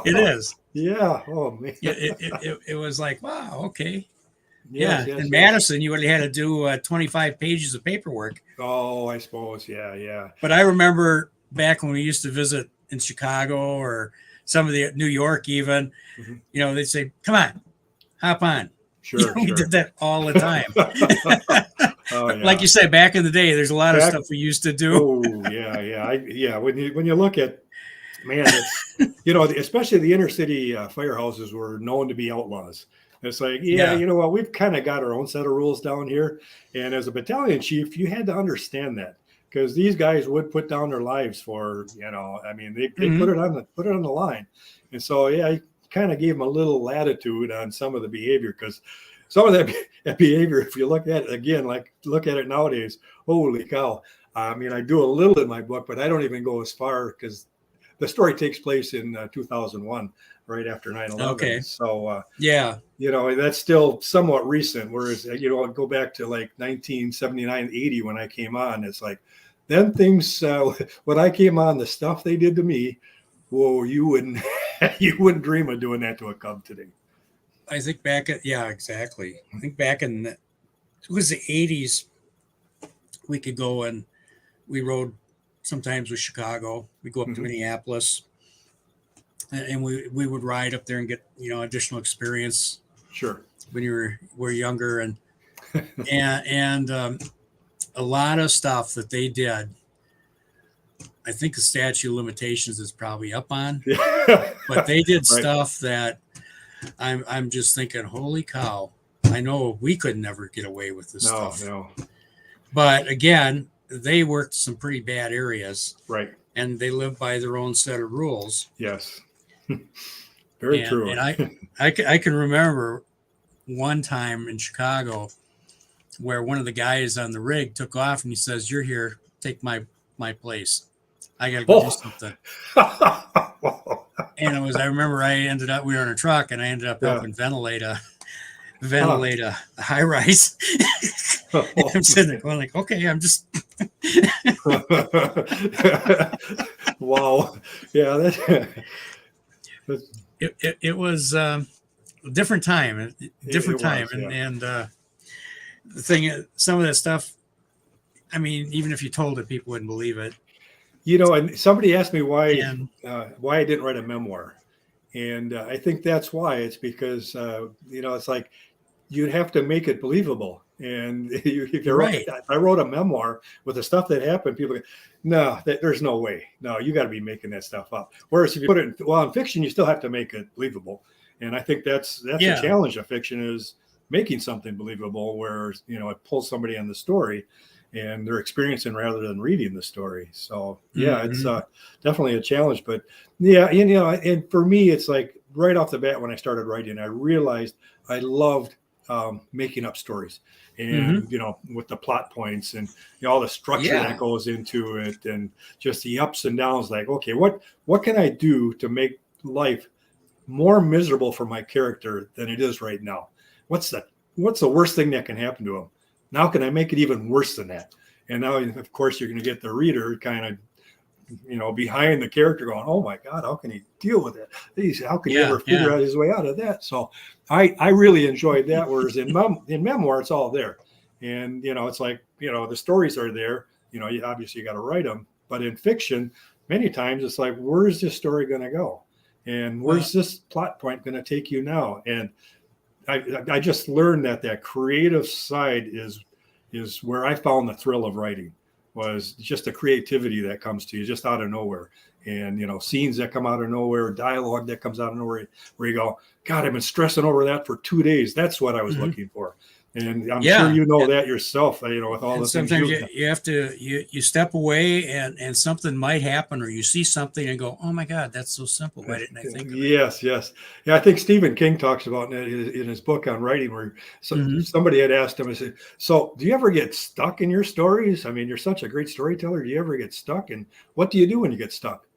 It is. Yeah. Oh man. It was like, wow, okay. Yes, Yeah. yes, In yes. Madison, you would have had to do 25 pages of paperwork. Oh, I suppose. Yeah, yeah. But I remember back when we used to visit in Chicago or some of the New York, even, Mhm. they'd say, come on, hop on. Sure, We did sure. that all the time. Oh Like yeah. you said, back in the day, there's a lot of Back. stuff we used to do. Oh yeah, yeah. Yeah. When you look at, man, it's especially the inner city firehouses were known to be outlaws. It's like, yeah, Yeah. you know what? We've kind of got our own set of rules down here, and as a battalion chief, you had to understand that because these guys would put down their lives for, I mean, they Hmm. put it on the line, and so yeah, I kind of gave them a little latitude on some of the behavior because some of that behavior, if you look at it again, like look at it nowadays, holy cow! I mean, I do a little in my book, but I don't even go as far because the story takes place in 2001, right after 9/11. Okay. So, Yeah. that's still somewhat recent. Whereas, go back to like 1979, 80 when I came on. It's like, then things, when I came on, the stuff they did to me, whoa, you wouldn't, you wouldn't dream of doing that to a cub today. I think yeah, exactly. I think back it was the 80s, we could go and we rode sometimes with Chicago. We go up to Mhm. Minneapolis and we would ride up there and get, additional experience Sure. when were younger. And a lot of stuff that they did, I think the statute of limitations is probably up on, Yeah. but they did Right. stuff that I'm just thinking, holy cow! I know we could never get away with this No, stuff, no. but again, they worked some pretty bad areas, Right. and they lived by their own set of rules. Yes. Very true. And I can remember one time in Chicago where one of the guys on the rig took off and he says, "You're here, take my place. I got to go do something." Oh. And I remember we were in a truck and I ended up Yeah. helping ventilate a Huh. high rise. I'm sitting there going like, okay, I'm just. Wow. Yeah. It was a different time, It was. Yeah. and the thing is, some of that stuff. I mean, even if you told it, people wouldn't believe it. And somebody asked me And why I didn't write a memoir, and I think that's why. It's because it's like you'd have to make it believable. And right, if I wrote a memoir with the stuff that happened, people go, no, there's no way. No, you got to be making that stuff up. Whereas if you put it in fiction, you still have to make it believable. And I think that's yeah, a challenge of fiction is making something believable where, it pulls somebody on the story and they're experiencing rather than reading the story. So yeah, it's mm-hmm. definitely a challenge. But yeah, and for me, it's like right off the bat when I started writing, I realized I loved making up stories and with the plot points and all the structure that goes into it and just the ups and downs, like, okay, what can I do to make life more miserable for my character than it is right now? What's the worst thing that can happen to him? Now can I make it even worse than that? And now, of course, you're going to get the reader kind of behind the character going, oh my God, how can he deal with it? How can he ever figure out his way out of that? So I really enjoyed that. Whereas in memoir, it's all there. And, it's like, the stories are there, obviously you got to write them, but in fiction, many times it's like, where's this story going to go? And where's this plot point going to take you now? And I just learned that creative side is where I found the thrill of writing, was just the creativity that comes to you just out of nowhere. And, scenes that come out of nowhere, dialogue that comes out of nowhere, where you go, God, I've been stressing over that for 2 days. That's what I was looking for. And I'm sure that yourself, with all the sometimes things you have to you step away and something might happen, or you see something and go, oh my God, that's so simple. Why didn't I think of it? Yes. Yeah, I think Stephen King talks about it in his book on writing, where somebody had asked him, I said, so do you ever get stuck in your stories? I mean, you're such a great storyteller. Do you ever get stuck? And what do you do when you get stuck?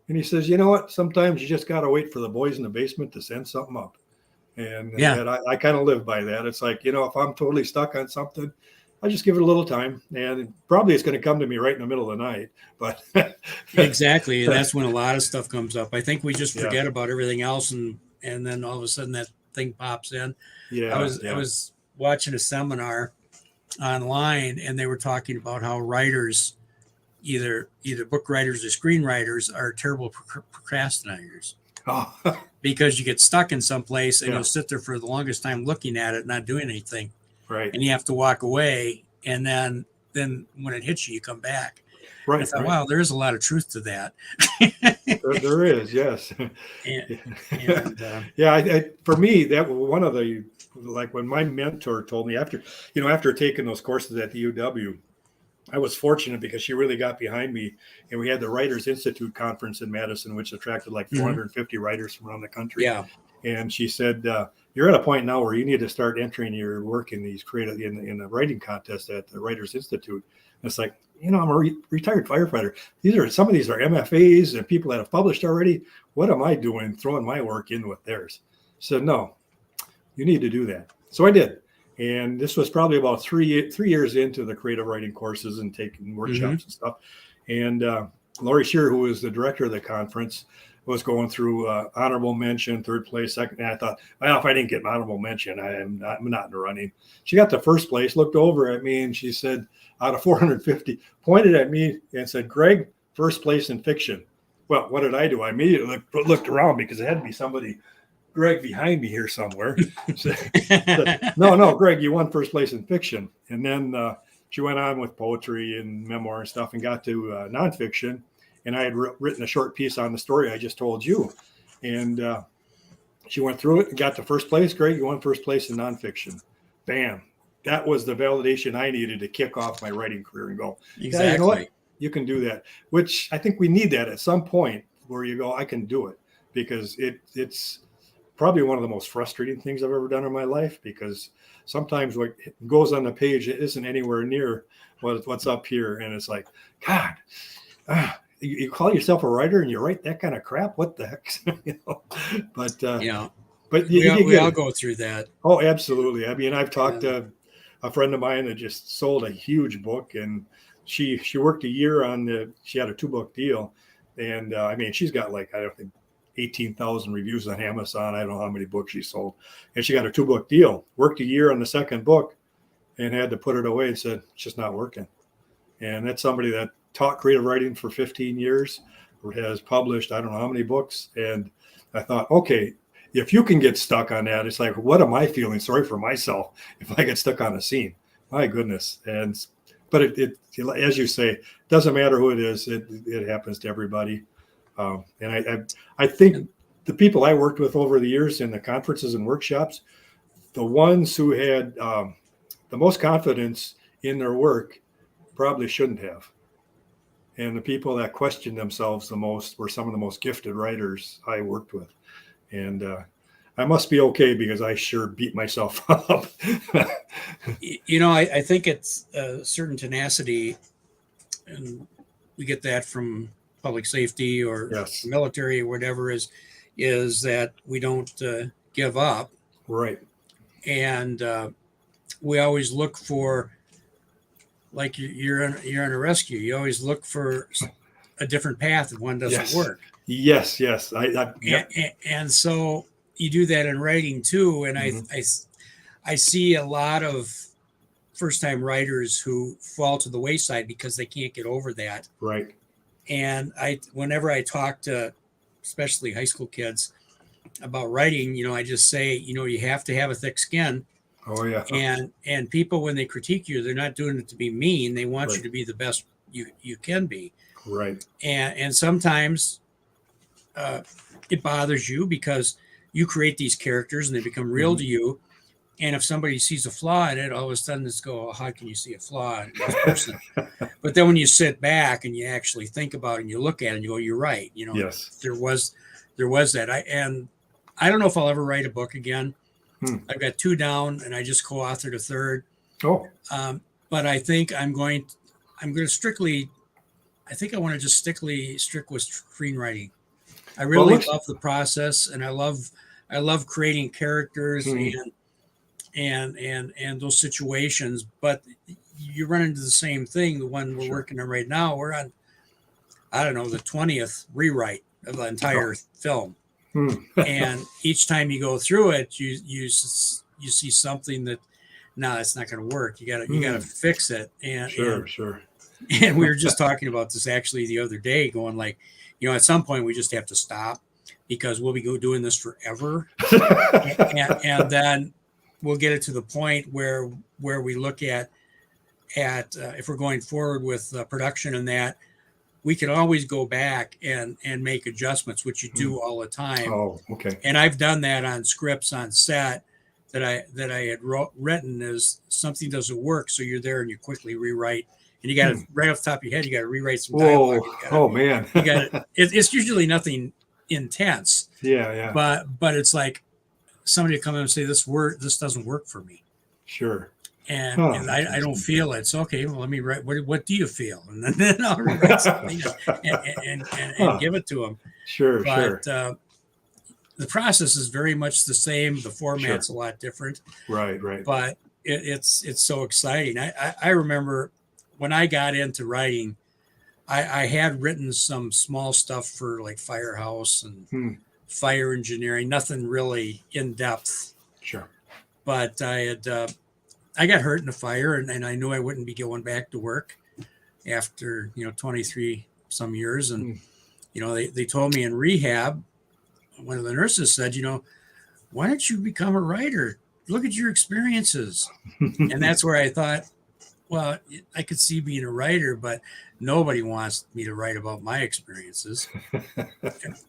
And he says, you know what? Sometimes you just got to wait for the boys in the basement to send something up. And I kind of live by that. It's like, if I'm totally stuck on something, I'll just give it a little time, and probably it's going to come to me right in the middle of the night. But Exactly, and that's when a lot of stuff comes up. I think we just yeah, forget about everything else, and then all of a sudden that thing pops in. yeah, I was watching a seminar online, and they were talking about how writers, either book writers or screenwriters, are terrible procrastinators oh, because you get stuck in some place and yeah, you'll sit there for the longest time looking at it, not doing anything, right, and you have to walk away, and then when it hits you, you come back. I right, thought, right. wow, there is a lot of truth to that. There is, yes. and, and Yeah, for me, that was one of the, like when my mentor told me after taking those courses at the UW, I was fortunate because she really got behind me, and we had the Writers Institute conference in Madison, which attracted like 450 writers from around the country. yeah, And she said, "You're at a point now where you need to start entering your work in these creative in the writing contest at the Writers Institute." And it's like, I'm a retired firefighter. Some of these are MFAs and people that have published already. What am I doing throwing my work in with theirs? So no, you need to do that. So I did. And this was probably about 3 years into the creative writing courses and taking workshops and stuff. And Lori Shearer, who was the director of the conference, was going through honorable mention, third place, second. And I thought, well, if I didn't get an honorable mention, I'm not in the running. She got to first place, looked over at me, and she said, out of 450, pointed at me and said, "Greg, first place in fiction." Well, what did I do? I immediately looked around because it had to be somebody, Greg, behind me here somewhere. Said, no, Greg, you won first place in fiction. And then she went on with poetry and memoir and stuff and got to nonfiction. And I had written a short piece on the story I just told you. And she went through it and got to first place. Greg, you won first place in nonfiction. Bam. That was the validation I needed to kick off my writing career and go, exactly. Yeah, you know what? You can do that, which I think we need that at some point where you go, I can do it, because it's probably one of the most frustrating things I've ever done in my life, because sometimes what goes on the page isn't anywhere near what's up here. And it's like, God, you call yourself a writer and you write that kind of crap. What the heck? But we all go through that. Oh, absolutely. I mean, I've talked to a friend of mine that just sold a huge book, and she worked a year she had a 2-book deal. And I mean, she's got like, I don't think 18,000 reviews on Amazon. I don't know how many books she sold, and she got a 2-book deal, worked a year on the second book and had to put it away and said, it's just not working. And that's somebody that taught creative writing for 15 years, or has published, I don't know how many books. And I thought, okay, if you can get stuck on that, it's like, what am I feeling sorry for myself if I get stuck on a scene? My goodness. But it as you say, doesn't matter who it is. It happens to everybody. And I think the people I worked with over the years in the conferences and workshops, the ones who had the most confidence in their work probably shouldn't have. And the people that questioned themselves the most were some of the most gifted writers I worked with. And I must be okay, because I sure beat myself up. I think it's a certain tenacity, and we get that from public safety or Yes. military or whatever, is that we don't give up. Right. And we always look for, like you're in a rescue, you always look for a different path if one doesn't work. Yes. And so you do that in writing too. And I see a lot of first-time writers who fall to the wayside because they can't get over that. Right. And whenever I talk to especially high school kids about writing, I just say, you have to have a thick skin. Oh yeah. And people, when they critique you, they're not doing it to be mean. They want Right. you to be the best you can be. Right. And sometimes it bothers you because you create these characters and they become real to you. And if somebody sees a flaw in it, all of a sudden it's oh, how can you see a flaw in this person? But then when you sit back and you actually think about it and you look at it and you go, you're right. Yes. There was that. I don't know if I'll ever write a book again. I've got 2 down and I just co-authored a third. Oh. But I think I'm going to strictly, I think I want to just stick with screenwriting. I really love the process, and I love creating characters and those situations. But you run into the same thing. The one we're Sure. working on right now, we're on, I don't know, the 20th rewrite of the entire film. Hmm. And each time you go through it, you see something that, no, it's not going to work. You got to fix it. Sure, sure. And we were just talking about this actually the other day, going like, at some point we just have to stop because we'll be doing this forever. and then we'll get it to the point where we look at if we're going forward with production and that, we can always go back and make adjustments, which you do all the time. Oh, okay. And I've done that on scripts on set that I had written. Is something doesn't work, so you're there and you quickly rewrite. And you got to, right off the top of your head, you got to rewrite some dialogue. Oh man. It's usually nothing intense. Yeah. But it's like somebody to come in and say, this doesn't work for me. Sure. And I don't feel it. So, okay, well, let me write, what do you feel? And then I'll rewrite something and give it to them. Sure. The process is very much the same. The format's a lot different. Right. But it's so exciting. I remember when I got into writing, I had written some small stuff for like Firehouse and fire engineering, nothing really in depth. Sure. But I got hurt in a fire, and I knew I wouldn't be going back to work after 23 some years. And they told me in rehab, one of the nurses said, why don't you become a writer? Look at your experiences. And that's where I thought, well, I could see being a writer, but nobody wants me to write about my experiences.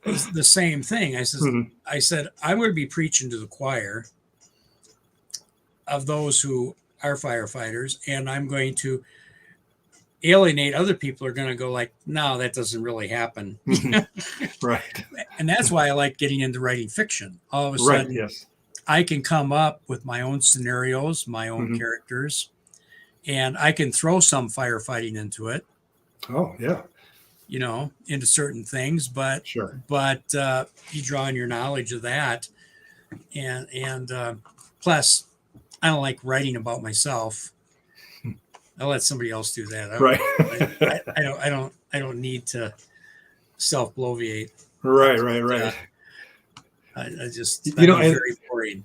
It's the same thing. I said, I'm going to be preaching to the choir of those who are firefighters, and I'm going to alienate other people who are going to go like, no, that doesn't really happen. Right. And that's why I like getting into writing fiction. All of a sudden, yes. I can come up with my own scenarios, my own characters, and I can throw some firefighting into it. Oh, yeah. Into certain things, but sure. But you draw on your knowledge of that, and plus, I don't like writing about myself. I'll let somebody else do that. I don't need to self-bloviate. Right. I just very boring.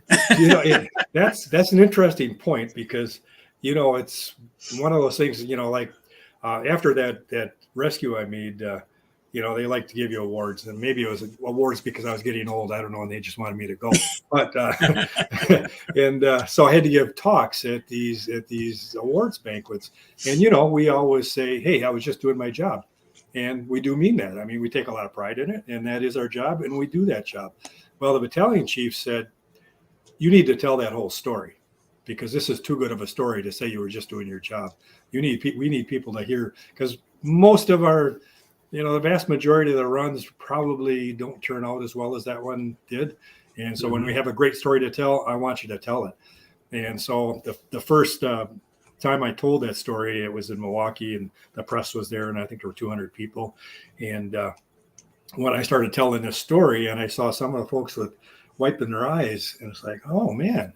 That's an interesting point because it's one of those things. Like after that rescue I made, they like to give you awards, and maybe it was awards because I was getting old. I don't know, and they just wanted me to go. But and so I had to give talks at these awards banquets, and we always say, "Hey, I was just doing my job," and we do mean that. I mean, we take a lot of pride in it, and that is our job, and we do that job. Well, the battalion chief said, "You need to tell that whole story, because this is too good of a story to say you were just doing your job. We need people to hear, because most of our." The vast majority of the runs probably don't turn out as well as that one did. And so when we have a great story to tell, I want you to tell it. And so the first time I told that story, it was in Milwaukee, and the press was there, and I think there were 200 people. And when I started telling this story, and I saw some of the folks with wiping their eyes, and it's like, oh, man.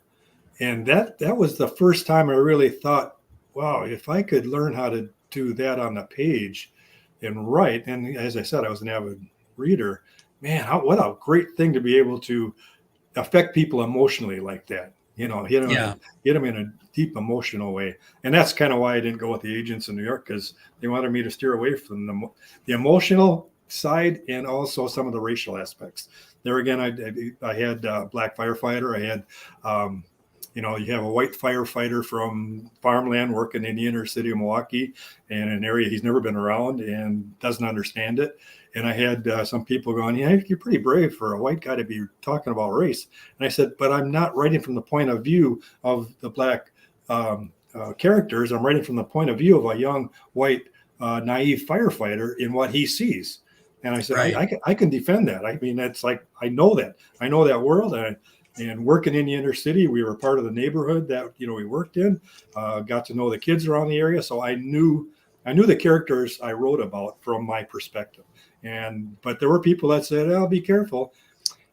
And that was the first time I really thought, wow, if I could learn how to do that on the page and write, and as I said, I was an avid reader, man, what a great thing to be able to affect people emotionally like that, hit them in a deep emotional way. And that's kind of why I didn't go with the agents in New York, because they wanted me to steer away from the emotional side and also some of the racial aspects. There again, I had a black firefighter. I had you have a white firefighter from farmland working in the inner city of Milwaukee in an area he's never been around and doesn't understand it. And I had some people going, you're pretty brave for a white guy to be talking about race. And I said, but I'm not writing from the point of view of the black characters. I'm writing from the point of view of a young, white, naive firefighter in what he sees. And I said, right. I can defend that. I mean, it's like, I know that world. And working in the inner city, we were part of the neighborhood that we worked in. Got to know the kids around the area, so I knew the characters I wrote about from my perspective. But there were people that said, "Oh, be careful."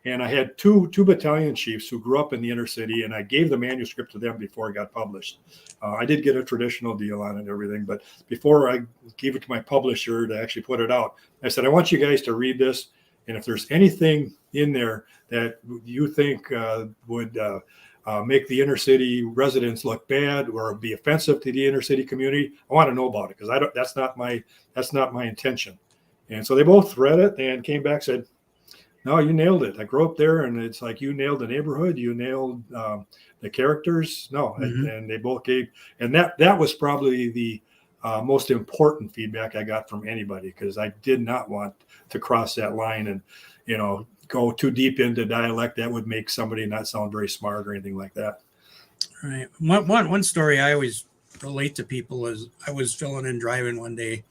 And I had two battalion chiefs who grew up in the inner city, and I gave the manuscript to them before it got published. I did get a traditional deal on it and everything, but before I gave it to my publisher to actually put it out, I said, I want you guys to read this. And if there's anything in there that you think would make the inner city residents look bad or be offensive to the inner city community, I want to know about it, because that's not my intention. And so they both read it and came back and said, no, you nailed it. I grew up there, and it's like you nailed the neighborhood, you nailed the characters. No, and they both gave, and that was probably the most important feedback I got from anybody, because I did not want to cross that line and, go too deep into dialect that would make somebody not sound very smart or anything like that. Right. One story I always relate to people is I was filling in driving one day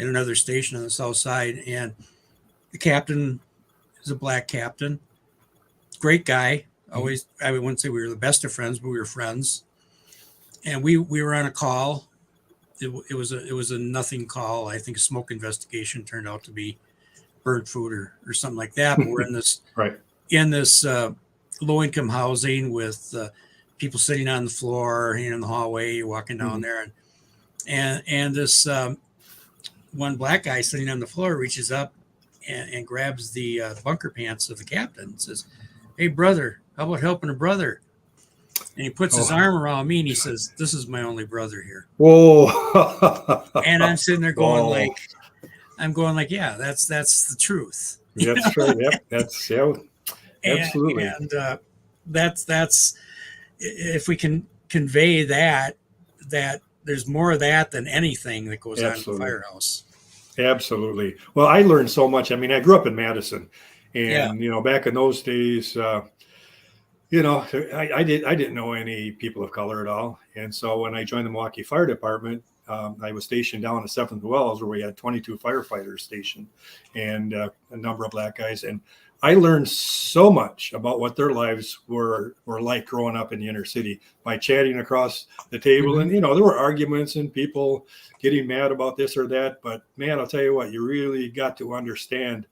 in another station on the south side, and the captain is a black captain, great guy. Always, I wouldn't say we were the best of friends, but we were friends. And we were on a call. It was a nothing call. I think a smoke investigation turned out to be bird food or something like that. But we're in this right in this low income housing with people sitting on the floor, in the hallway. You're walking down there, and this one black guy sitting on the floor reaches up and grabs the bunker pants of the captain and says, "Hey, brother, how about helping a brother?" And he puts his arm around me and he says, "This is my only brother here." Whoa. And I'm sitting there going yeah, that's the truth. That's true. Yep. That's absolutely. And that's if we can convey that there's more of that than anything that goes on in the firehouse. Absolutely. Well, I learned so much. I mean, I grew up in Madison, and back in those days, I didn't know any people of color at all. And so when I joined the Milwaukee Fire Department, I was stationed down at 7th Wells, where we had 22 firefighters stationed and a number of black guys. And I learned so much about what their lives were like growing up in the inner city by chatting across the table. And, there were arguments and people getting mad about this or that. But, man, I'll tell you what, you really got to understand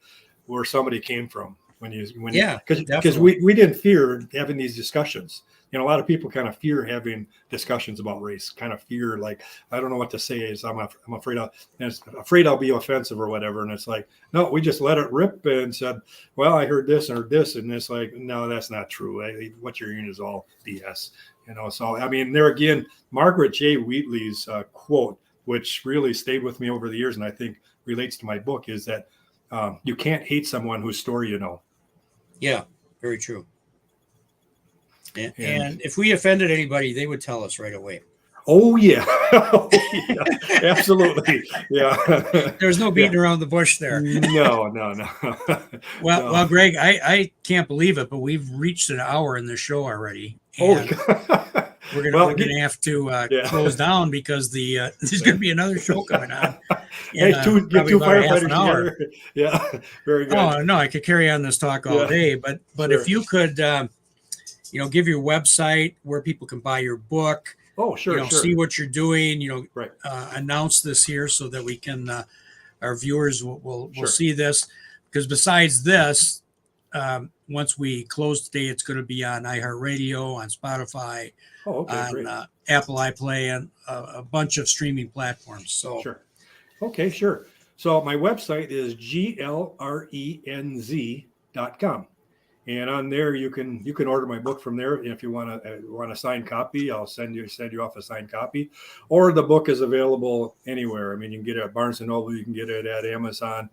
where somebody came from because we didn't fear having these discussions. A lot of people kind of fear having discussions about race, kind of fear, like, I don't know what to say, is I'm afraid I'll be offensive or whatever. And it's like, no, we just let it rip and said, well, I heard this. And it's like, no, that's not true. What you're hearing is all BS, So, I mean, there again, Margaret J. Wheatley's quote, which really stayed with me over the years and I think relates to my book, is that you can't hate someone whose story you know. Yeah, very true. And if we offended anybody, they would tell us right away. Oh, yeah. Absolutely. Yeah. There's no beating around the bush there. No. Well, Greg, I can't believe it, but we've reached an hour in the show already. We're gonna have to close down because there's gonna be another show coming on. Get two firefighters together. Yeah, very good. Oh no, I could carry on this talk all day, but sure. If you could, give your website where people can buy your book. Oh, sure. See what you're doing. Right. Announce this here so that we can, our viewers will see this. Because besides this, once we close today, it's going to be on iHeartRadio, on Spotify, on Apple iPlay, and a bunch of streaming platforms. So sure. Okay, sure. So my website is glrenz.com. And on there, you can order my book from there. If you want a signed copy, I'll send you off a signed copy. Or the book is available anywhere. I mean, you can get it at Barnes & Noble, you can get it at Amazon,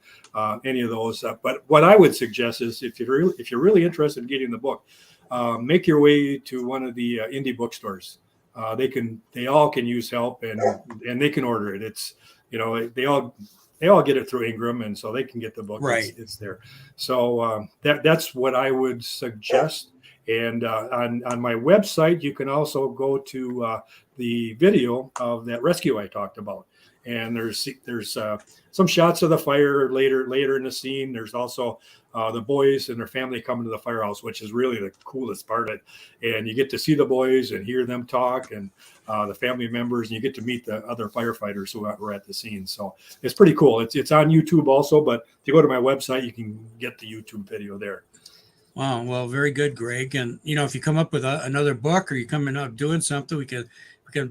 any of those. But what I would suggest is if you're really interested in getting the book, make your way to one of the indie bookstores. They all can use help and they can order it. It's they all get it through Ingram, and so they can get the book. Right. It's there. So that's what I would suggest. And on my website, you can also go to the video of that rescue I talked about. And there's some shots of the fire later in the scene. There's also the boys and their family coming to the firehouse, which is really the coolest part of it. And you get to see the boys and hear them talk and the family members, and you get to meet the other firefighters who were at the scene. So it's pretty cool. It's on YouTube also, but if you go to my website, you can get the YouTube video there. Wow. Well, very good, Greg. And if you come up with another book or you're coming up doing something, we can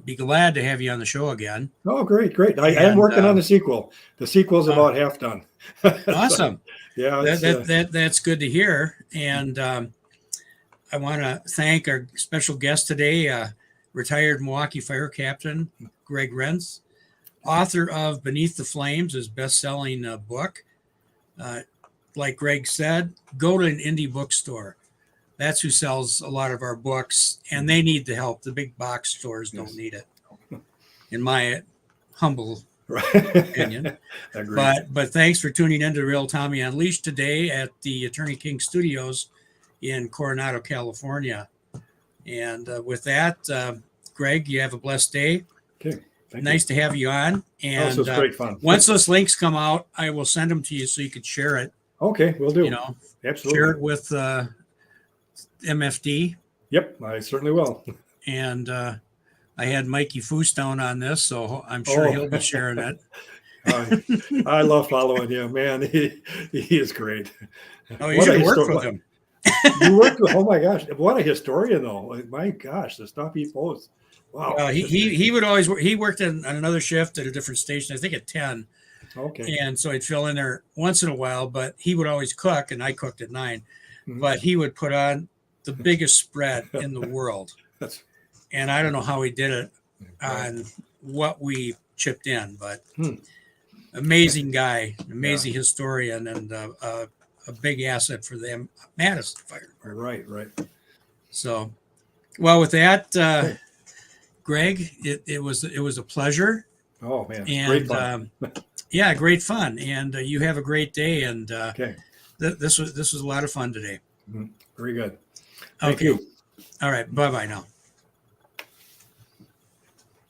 be glad to have you on the show again. Oh, great, great. I am And working on the sequel. The sequel's about half done. So, awesome. yeah, That's good to hear. And I want to thank our special guest today, retired Milwaukee fire captain Greg Renz, author of Beneath the Flames, his best-selling book. Like Greg said, go to an indie bookstore. That's who sells a lot of our books, and they need the help. The big box stores don't need it, in my humble opinion. But thanks for tuning in to Real Tommy Unleashed today at the Attorney King Studios in Coronado, California. And with that, Greg, you have a blessed day. Okay. Nice to have you on. And it's great fun. Once those links come out, I will send them to you so you could share it. Okay, we'll do. Absolutely. Share it with MFD. Yep, I certainly will. And I had Mikey Foostone on this, so I'm sure he'll be sharing it. I love following him, man. He is great. Oh, you should work with him. You worked with? Oh my gosh, what a historian, though! My gosh, the stuff he posts. Wow. He would always work. He worked on another shift at a different station, I think at 10. Okay. And so I'd fill in there once in a while, but he would always cook, and I cooked at 9. Mm-hmm. But he would put on the biggest spread in the world. And I don't know how he did it on what we chipped in, but amazing guy, amazing historian, and a big asset for the Madison Fire Department. Right. So, well, with that, Greg, it was a pleasure. Oh man, and great fun. Great fun. And you have a great day. And okay, this was a lot of fun today. Very good. Thank you. All right. Bye-bye now.